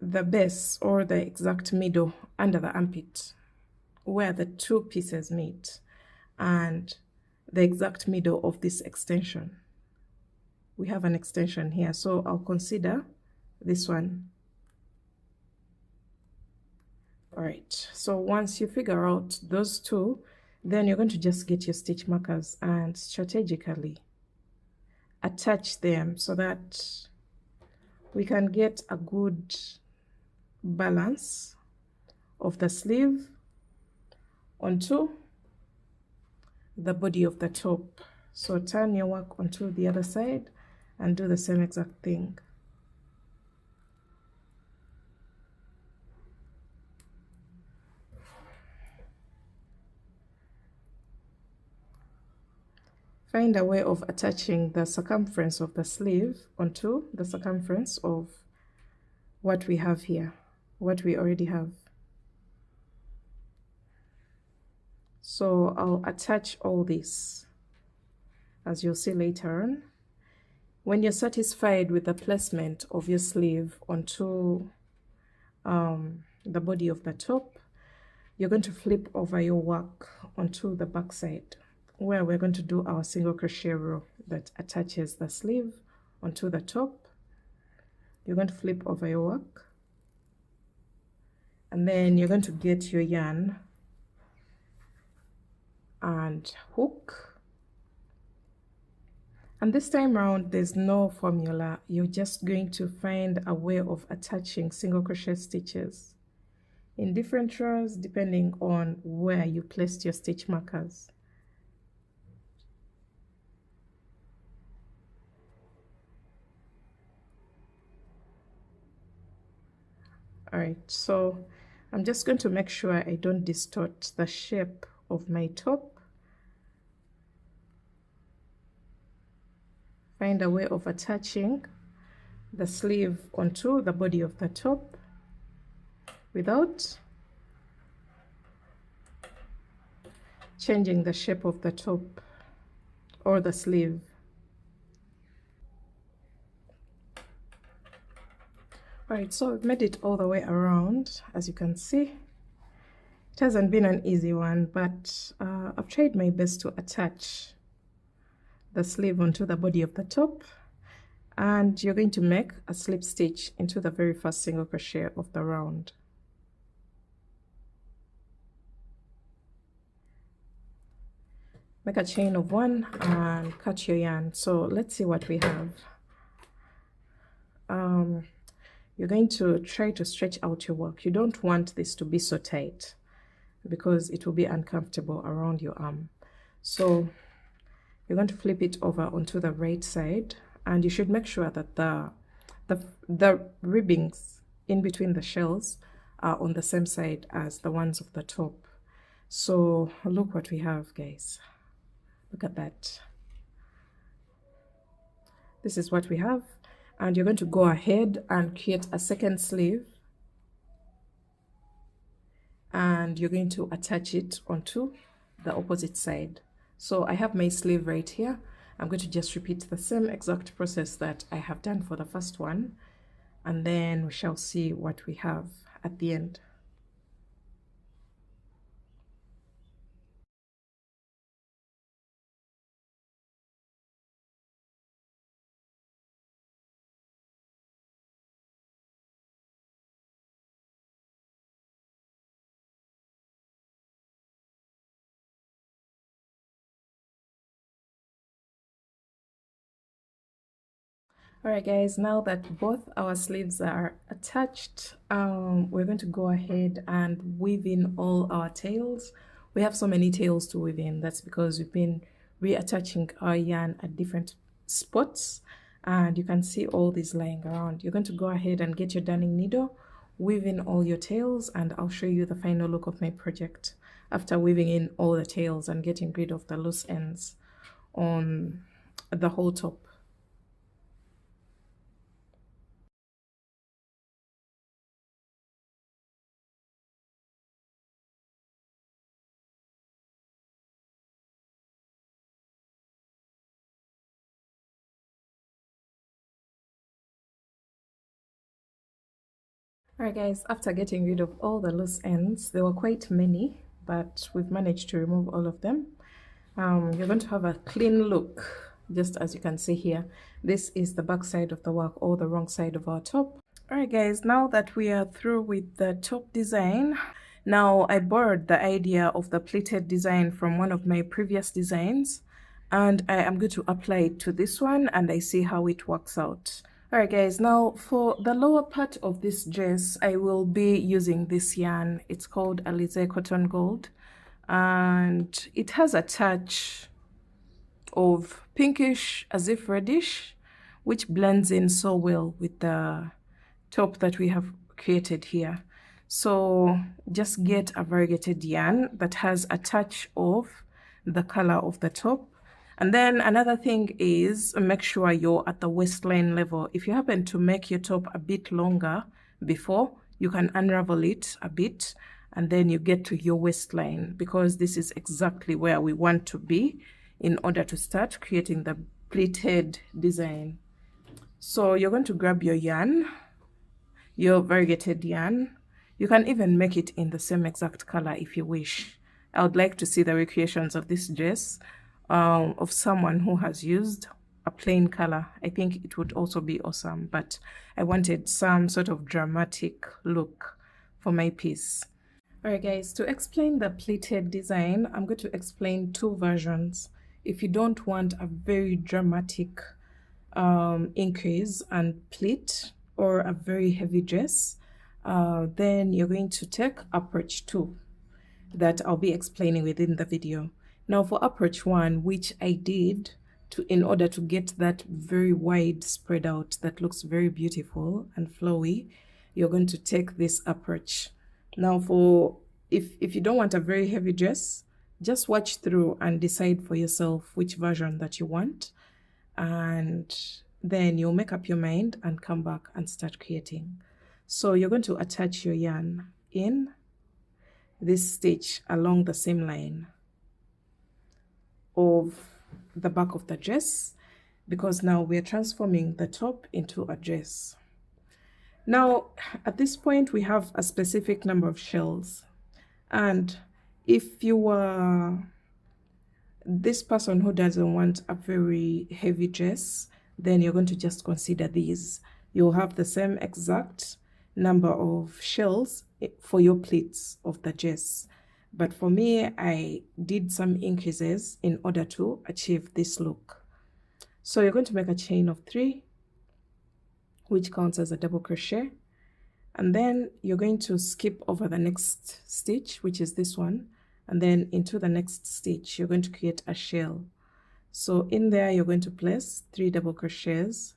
the base or the exact middle under the armpit where the 2 pieces meet, and the exact middle of this extension. We have an extension here, so I'll consider this one. All right, so once you figure out those 2, then you're going to just get your stitch markers and strategically attach them so that we can get a good balance of the sleeve onto the body of the top. So turn your work onto the other side and do the same exact thing. Find a way of attaching the circumference of the sleeve onto the circumference of what we have here, what we already have. So I'll attach all this, as you'll see later on. When you're satisfied with the placement of your sleeve onto the body of the top, you're going to flip over your work onto the back side. where we're going to do our single crochet row that attaches the sleeve onto the top. You're going to flip over your work, and then you're going to get your yarn and hook. And this time around, there's no formula. You're just going to find a way of attaching single crochet stitches in different rows depending on where you placed your stitch markers. All right, so I'm just going to make sure I don't distort the shape of my top. Find a way of attaching the sleeve onto the body of the top without changing the shape of the top or the sleeve. All right, so I've made it all the way around. As you can see, it hasn't been an easy one, but I've tried my best to attach the sleeve onto the body of the top, and you're going to make a slip stitch into the very first single crochet of the round. Make a chain of 1 and cut your yarn. So let's see what we have. You're going to try to stretch out your work. You don't want this to be so tight because it will be uncomfortable around your arm. So you're going to flip it over onto the right side, and you should make sure that the ribbings in between the shells are on the same side as the ones of the top. So look what we have, guys. Look at that. This is what we have, and you're going to go ahead and create a second sleeve, and you're going to attach it onto the opposite side. So I have my sleeve right here. I'm going to just repeat the same exact process that I have done for the first one, and then we shall see what we have at the end. Alright guys, now that both our sleeves are attached, we're going to go ahead and weave in all our tails. We have so many tails to weave in. That's because we've been reattaching our yarn at different spots, and you can see all these lying around. You're going to go ahead and get your darning needle, weave in all your tails, and I'll show you the final look of my project after weaving in all the tails and getting rid of the loose ends on the whole top. Alright guys, after getting rid of all the loose ends, there were quite many, but we've managed to remove all of them. You're going to have a clean look, just as you can see here. This is the back side of the work, or the wrong side of our top. Alright guys, now that we are through with the top design, now I borrowed the idea of the pleated design from one of my previous designs, and I am going to apply it to this one, and I see how it works out. Alright guys, now for the lower part of this dress, I will be using this yarn. It's called Alize Cotton Gold, and it has a touch of pinkish as if reddish, which blends in so well with the top that we have created here. So just get a variegated yarn that has a touch of the color of the top. And then another thing is, make sure you're at the waistline level. If you happen to make your top a bit longer before, you can unravel it a bit and then you get to your waistline, because this is exactly where we want to be in order to start creating the pleated design. So you're going to grab your yarn, your variegated yarn. You can even make it in the same exact color if you wish. I would like to see the recreations of this dress of someone who has used a plain color. I think it would also be awesome, but I wanted some sort of dramatic look for my piece. Alright guys, to explain the pleated design, I'm going to explain two versions. If you don't want a very dramatic increase and pleat or a very heavy dress, then you're going to take approach 2 that I'll be explaining within the video. Now for approach 1, which I did in order to get that very wide spread out that looks very beautiful and flowy, you're going to take this approach. Now for if you don't want a very heavy dress, just watch through and decide for yourself which version that you want, and then you'll make up your mind and come back and start creating. So you're going to attach your yarn in this stitch along the same line of the back of the dress, because now we're transforming the top into a dress. Now at this point we have a specific number of shells, and if you are this person who doesn't want a very heavy dress, then you're going to just consider these. You'll have the same exact number of shells for your pleats of the dress, but for me I did some increases in order to achieve this look. So you're going to make a chain of 3, which counts as a double crochet, and then you're going to skip over the next stitch, which is this one, and then into the next stitch you're going to create a shell. So in there you're going to place 3 double crochets,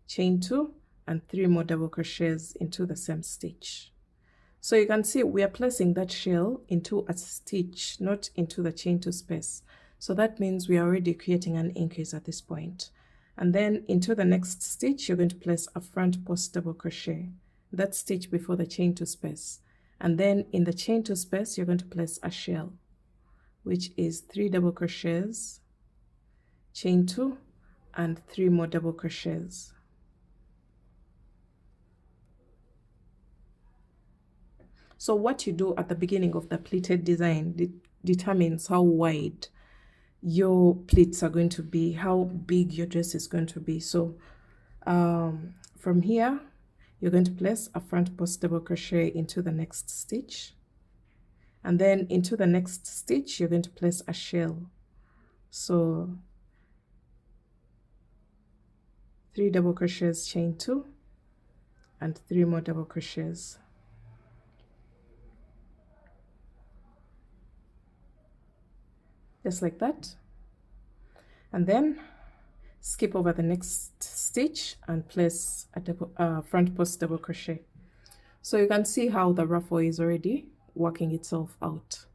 chain 2, and 3 more double crochets into the same stitch. So you can see we are placing that shell into a stitch, not into the chain 2 space. So that means we are already creating an increase at this point. And then into the next stitch you're going to place a front post double crochet, that stitch before the chain 2 space, and then in the chain 2 space you're going to place a shell, which is 3 double crochets, chain 2, and 3 more double crochets. So what you do at the beginning of the pleated design determines how wide your pleats are going to be, how big your dress is going to be. So from here you're going to place a front post double crochet into the next stitch, and then into the next stitch you're going to place a shell. So 3 double crochets, chain 2, and 3 more double crochets. Just like that, and then skip over the next stitch and place a front post double crochet. So you can see how the ruffle is already working itself out.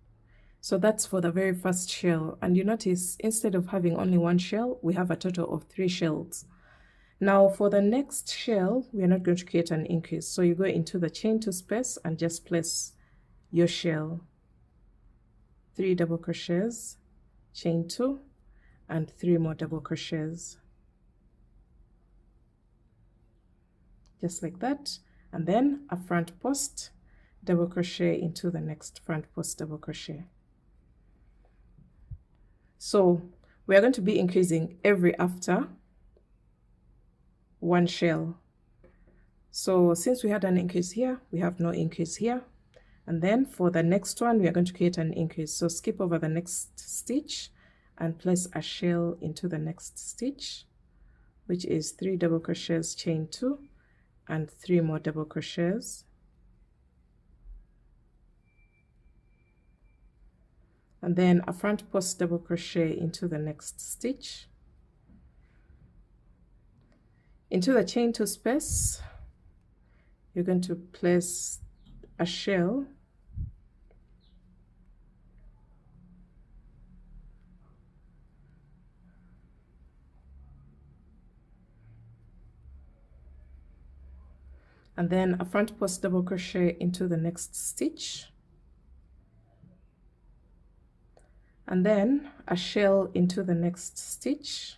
So that's for the very first shell, and you notice instead of having only 1 shell we have a total of 3 shells. Now for the next shell we are not going to create an increase, so you go into the chain 2 space and just place your shell, 3 double crochets, chain 2, and 3 more double crochets, just like that, and then a front post double crochet into the next front post double crochet. So we are going to be increasing every after 1 shell. So since we had an increase here, we have no increase here, and then for the next one we are going to create an increase. So skip over the next stitch and place a shell into the next stitch, which is 3 double crochets, chain 2, and 3 more double crochets, and then a front post double crochet into the next stitch. Into the chain 2 space you're going to place a shell, and then a front post double crochet into the next stitch, and then a shell into the next stitch,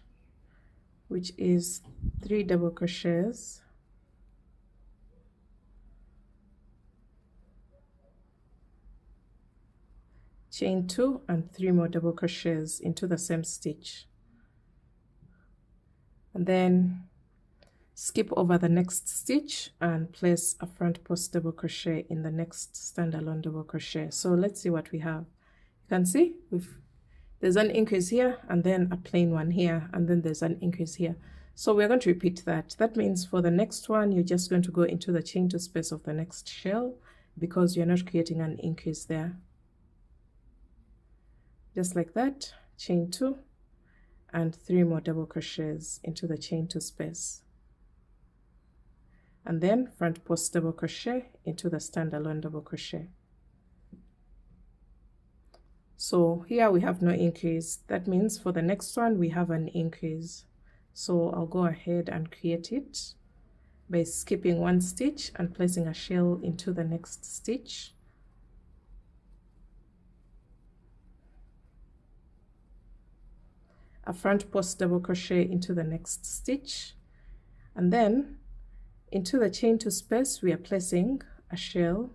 which is 3 double crochets, chain 2 and 3 more double crochets into the same stitch, and then skip over the next stitch and place a front post double crochet in the next standalone double crochet. So let's see what we have. You can see there's an increase here, and then a plain one here, and then there's an increase here. So we're going to repeat that. That means for the next one, you're just going to go into the chain 2 space of the next shell, because you're not creating an increase there. Just like that, chain 2 and 3 more double crochets into the chain 2 space, and then front post double crochet into the standalone double crochet. So here we have no increase. That means for the next one we have an increase. So I'll go ahead and create it by skipping one stitch and placing a shell into the next stitch, a front post double crochet into the next stitch, and then into the chain 2 space we are placing a shell,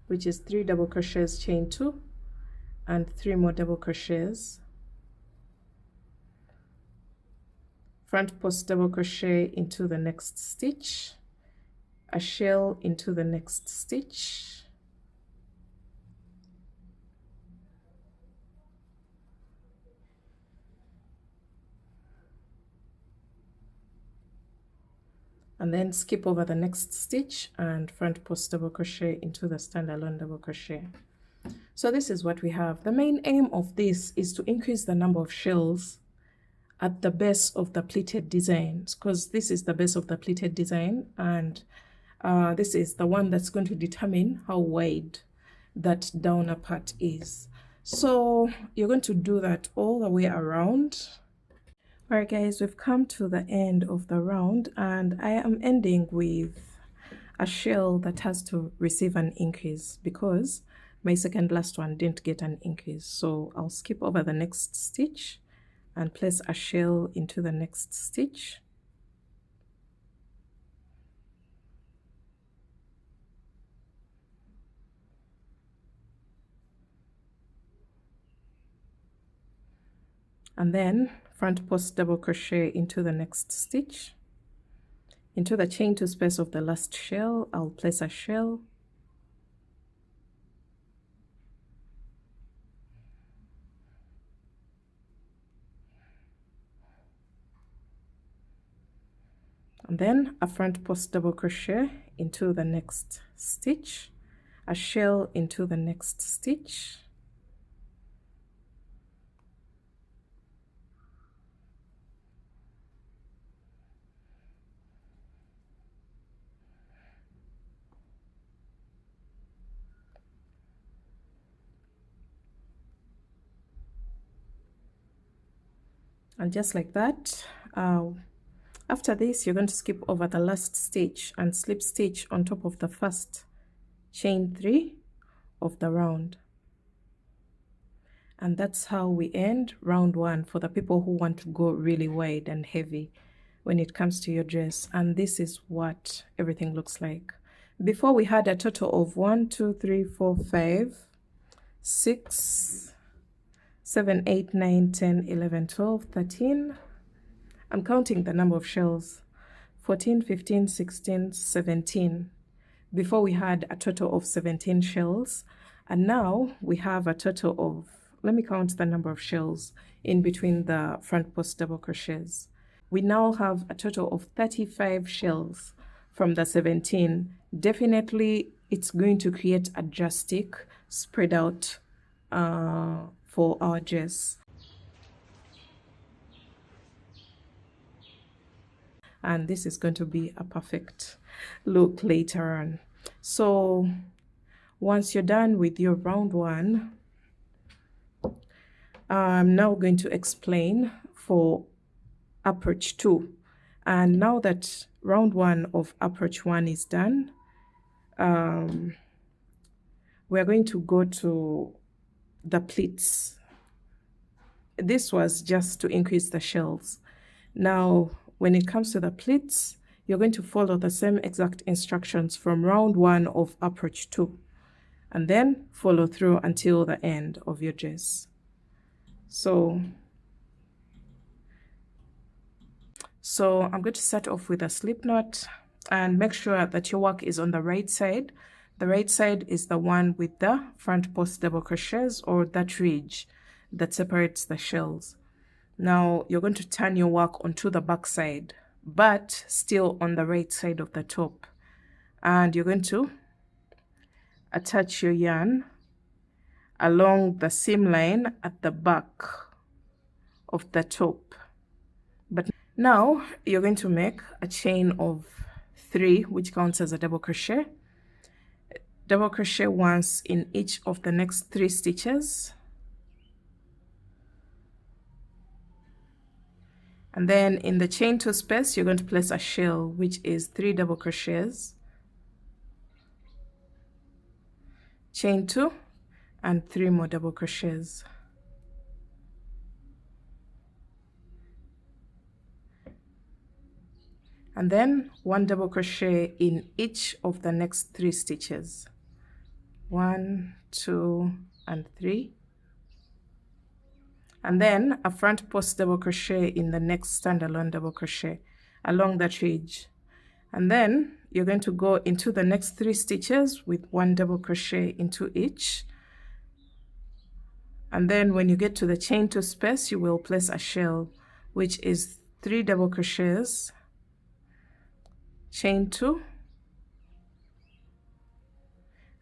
which is 3 double crochets, chain 2 and 3 more double crochets, front post double crochet into the next stitch, a shell into the next stitch, and then skip over the next stitch and front post double crochet into the standalone double crochet. So this is what we have. The main aim of this is to increase the number of shells at the base of the pleated designs, because this is the base of the pleated design, and this is the one that's going to determine how wide that downer part is. So you're going to do that all the way around. All right guys, we've come to the end of the round, and I am ending with a shell that has to receive an increase because my second last one didn't get an increase. So I'll skip over the next stitch and place a shell into the next stitch, and then front post double crochet into the next stitch. Into the chain 2 space of the last shell I'll place a shell, and then a front post double crochet into the next stitch, a shell into the next stitch, and just like that. After this, you're going to skip over the last stitch and slip stitch on top of the first chain 3 of the round. And that's how we end round 1 for the people who want to go really wide and heavy when it comes to your dress. And this is what everything looks like. Before we had a total of 1, 2, 3, 4, 5, 6, 7, 8, 9, 10, 11, 12, 13. I'm counting the number of shells. 14, 15, 16, 17. Before we had a total of 17 shells, and now we have a total of, let me count the number of shells in between the front post double crochets. We now have a total of 35 shells from the 17. Definitely it's going to create a drastic spread out for our dress. And this is going to be a perfect look later on. So once you're done with your round 1, I'm now going to explain for approach 2. And now that round 1 of approach 1 is done, we're going to go to the pleats. This was just to increase the shells. Now when it comes to the pleats, you're going to follow the same exact instructions from round 1 of approach 2. and then follow through until the end of your dress. So I'm going to start off with a slip knot, and make sure that your work is on the right side. The right side is the one with the front post double crochets, or that ridge that separates the shells. Now you're going to turn your work onto the back side, but still on the right side of the top, and you're going to attach your yarn along the seam line at the back of the top. But now you're going to make a chain of 3, which counts as a double crochet. Double crochet once in each of the next 3 stitches, and then in the chain 2 space you're going to place a shell, which is 3 double crochets, chain 2, and 3 more double crochets. And then 1 double crochet in each of the next 3 stitches. 1, 2, and 3. And then a front post double crochet in the next standalone double crochet along that ridge. And then you're going to go into the next 3 stitches with 1 double crochet into each. And then when you get to the chain 2 space, you will place a shell, which is 3 double crochets, chain 2,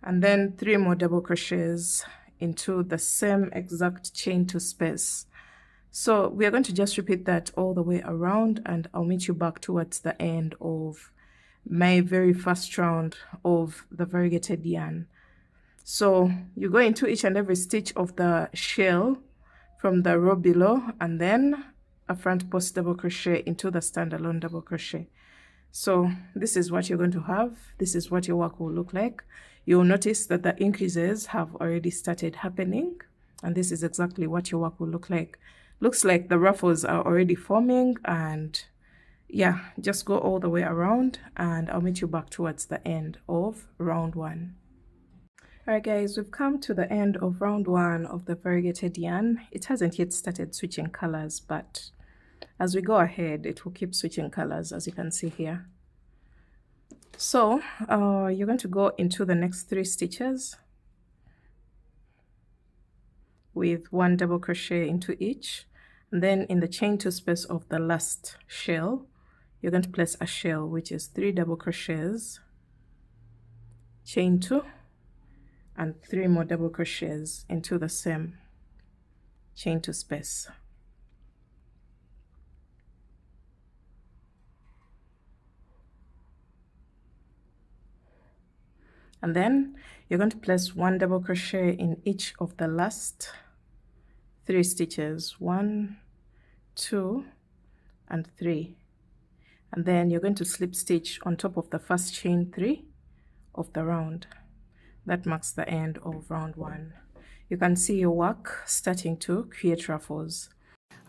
and then 3 more double crochets into the same exact chain 2 space. So we are going to just repeat that all the way around, and I'll meet you back towards the end of my very first round of the variegated yarn. So you go into each and every stitch of the shell from the row below, and then a front post double crochet into the standalone double crochet. So this is what you're going to have. This is what your work will look like. You'll notice that the increases have already started happening, and this is exactly what your work will look like. Looks like the ruffles are already forming, and yeah, just go all the way around, and I'll meet you back towards the end of round 1. Alright guys, we've come to the end of round 1 of the variegated yarn. It hasn't yet started switching colors, but as we go ahead, it will keep switching colors, as you can see here. So you're going to go into the next 3 stitches with 1 double crochet into each, and then in the chain 2 space of the last shell, you're going to place a shell, which is 3 double crochets, chain 2, and 3 more double crochets into the same chain 2 space. And then you're going to place 1 double crochet in each of the last 3 stitches, 1, 2, and 3. And then you're going to slip stitch on top of the first chain 3 of the round. That marks the end of round 1. You can see your work starting to create ruffles.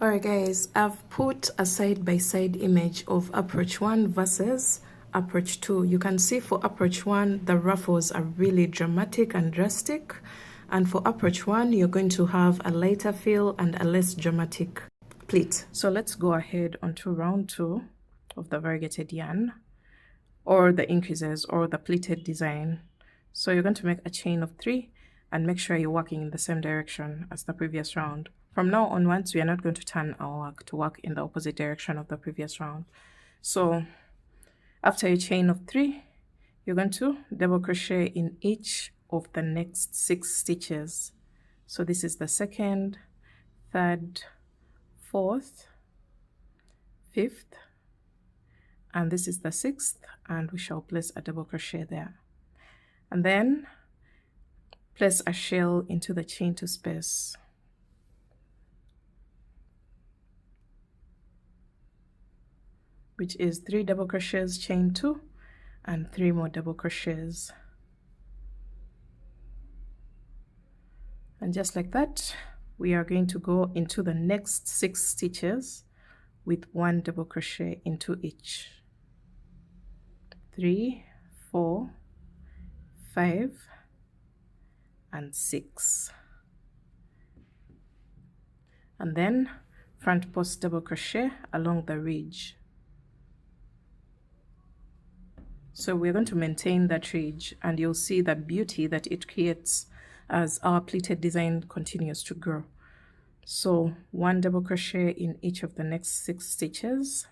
Alright guys, I've put a side-by-side image of approach 1 versus approach 2. You can see for approach 1 the ruffles are really dramatic and drastic, and for approach 1 you're going to have a lighter feel and a less dramatic pleat. So let's go ahead onto round 2 of the variegated yarn, or the increases, or the pleated design. So you're going to make a chain of 3 and make sure you're working in the same direction as the previous round. From now onwards, we are not going to turn our work to work in the opposite direction of the previous round. So after your chain of 3, you're going to double crochet in each of the next 6 stitches. So this is the 2nd, 3rd, 4th, 5th, and this is the 6th, and we shall place a double crochet there. And then place a shell into the chain 2 space. Which is 3 double crochets, chain 2, and 3 more double crochets. And just like that, we are going to go into the next 6 stitches with 1 double crochet into each. 3, 4, 5, and 6, and then front post double crochet along the ridge. So we're going to maintain that ridge, and you'll see the beauty that it creates as our pleated design continues to grow. So 1 double crochet in each of the next 6 stitches,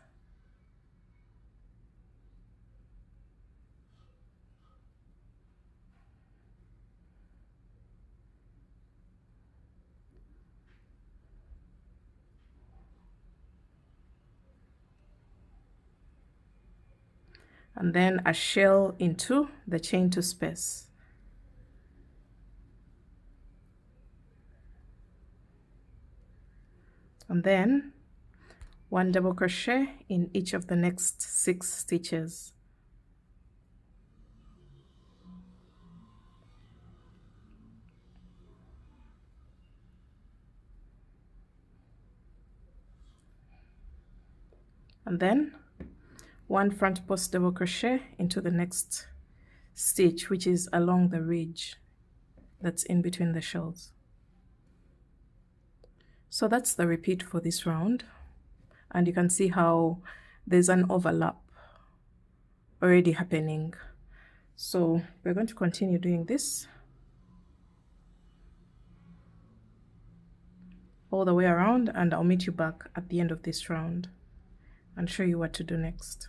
and then a shell into the chain 2 space. And then 1 double crochet in each of the next 6 stitches. And then 1 front post double crochet into the next stitch, which is along the ridge that's in between the shells. So that's the repeat for this round, and you can see how there's an overlap already happening. So we're going to continue doing this all the way around, and I'll meet you back at the end of this round and show you what to do next.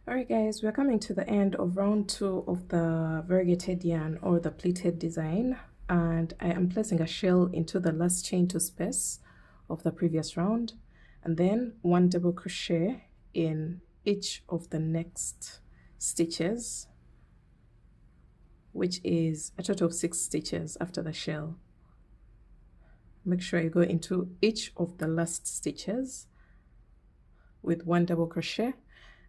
Alright guys, we're coming to the end of round 2 of the variegated yarn or the pleated design, and I am placing a shell into the last chain 2 space of the previous round, and then 1 double crochet in each of the next stitches, which is a total of 6 stitches after the shell. Make sure you go into each of the last stitches with 1 double crochet,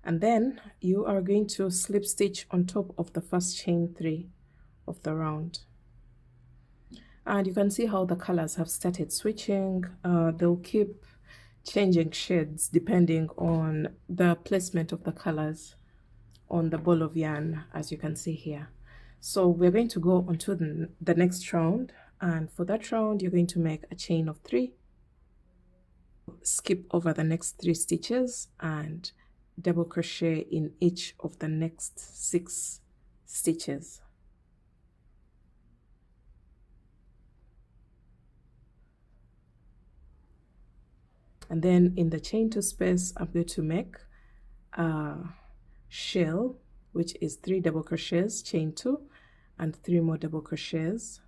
and then you are going to slip stitch on top of the first chain 3 of the round. And you can see how the colors have started switching. They'll keep changing shades depending on the placement of the colors on the ball of yarn, as you can see here. So we're going to go on to the next round, and for that round you're going to make a chain of 3, skip over the next 3 stitches, and double crochet in each of the next 6 stitches. And then in the chain 2 space I'm going to make a shell, which is 3 double crochets, chain 2, and 3 more double crochets,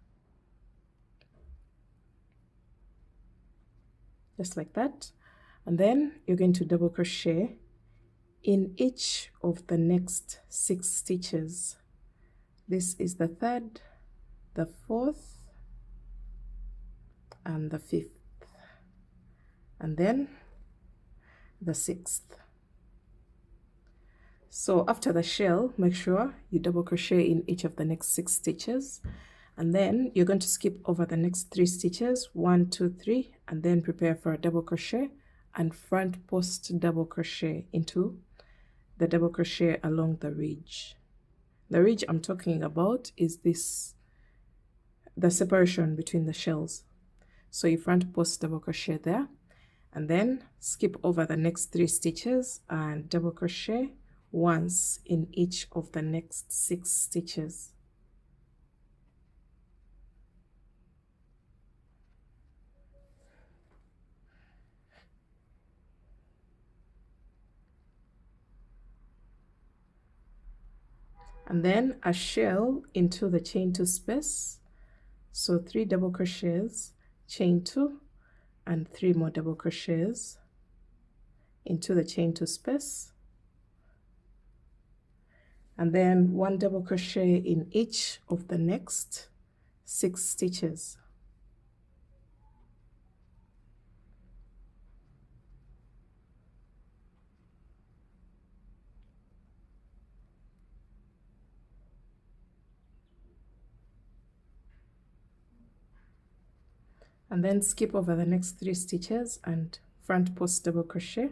just like that. And then you're going to double crochet in each of the next 6 stitches. This is the 3rd, the 4th, and the 5th, and then the 6th. So after the shell, make sure you double crochet in each of the next 6 stitches, and then you're going to skip over the next 3 stitches, 1, 2, 3, and then prepare for a double crochet and front post double crochet into the double crochet along the ridge. The ridge I'm talking about is this, the separation between the shells. So you front post double crochet there, and then skip over the next 3 stitches and double crochet once in each of the next 6 stitches. And then a shell into the chain 2 space, so 3 double crochets, chain 2, and 3 more double crochets into the chain 2 space, and then 1 double crochet in each of the next 6 stitches. And then skip over the next 3 stitches and front post double crochet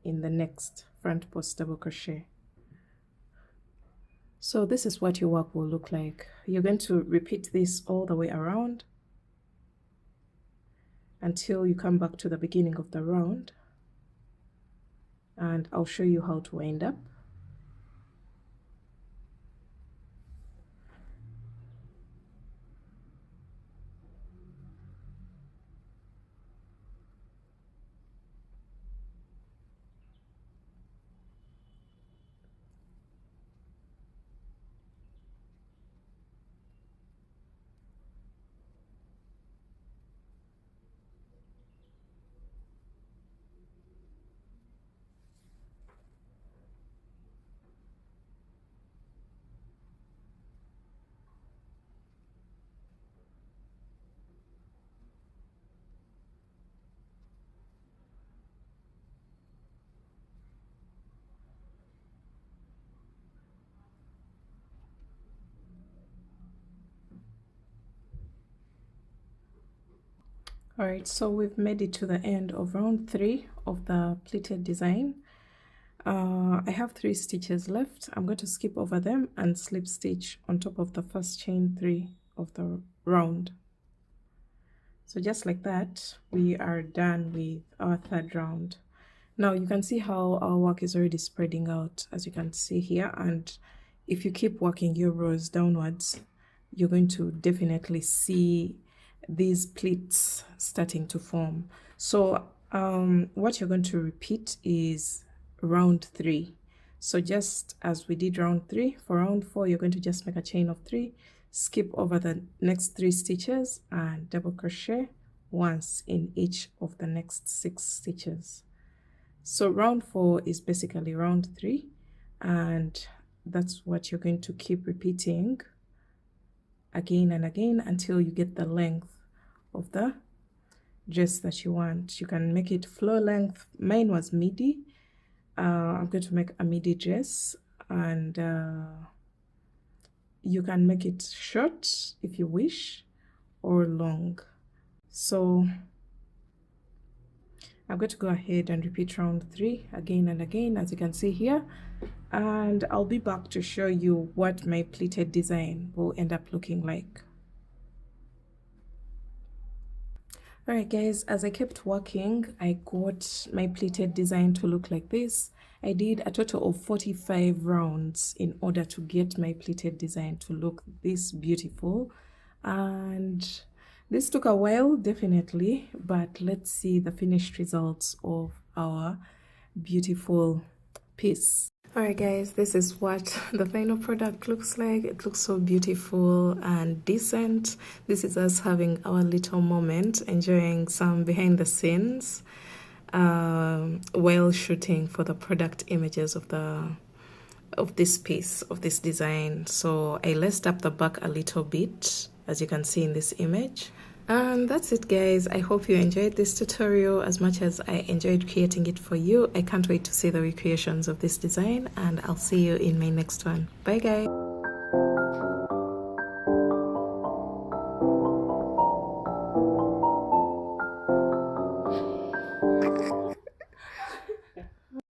in the next front post double crochet. So this is what your work will look like. You're going to repeat this all the way around until you come back to the beginning of the round, and I'll show you how to wind up. All right, so we've made it to the end of round 3 of the pleated design. I have 3 stitches left. I'm going to skip over them and slip stitch on top of the first chain 3 of the round. So just like that, we are done with our 3rd round. Now you can see how our work is already spreading out, as you can see here, and if you keep working your rows downwards, you're going to definitely see these pleats starting to form. So what you're going to repeat is round 3. So just as we did round 3, for round 4 you're going to just make a chain of 3, skip over the next 3 stitches and double crochet once in each of the next 6 stitches. So round 4 is basically round 3, and that's what you're going to keep repeating again and again until you get the length of the dress that you want. You can make it floor length. Mine was midi. I'm going to make a midi dress, and you can make it short if you wish, or long. So I'm going to go ahead and repeat round 3 again and again, as you can see here, and I'll be back to show you what my pleated design will end up looking like. Alright guys, as I kept working, I got my pleated design to look like this. I did a total of 45 rounds in order to get my pleated design to look this beautiful, and this took a while, definitely, but let's see the finished results of our beautiful piece. Alright guys, this is what the final product looks like. It looks so beautiful and decent. This is us having our little moment, enjoying some behind the scenes while shooting for the product images of this piece, of this design. So I laced up the back a little bit, as you can see in this image. And that's it guys. I hope you enjoyed this tutorial as much as I enjoyed creating it for you. I can't wait to see the recreations of this design, and I'll see you in my next one. Bye guys.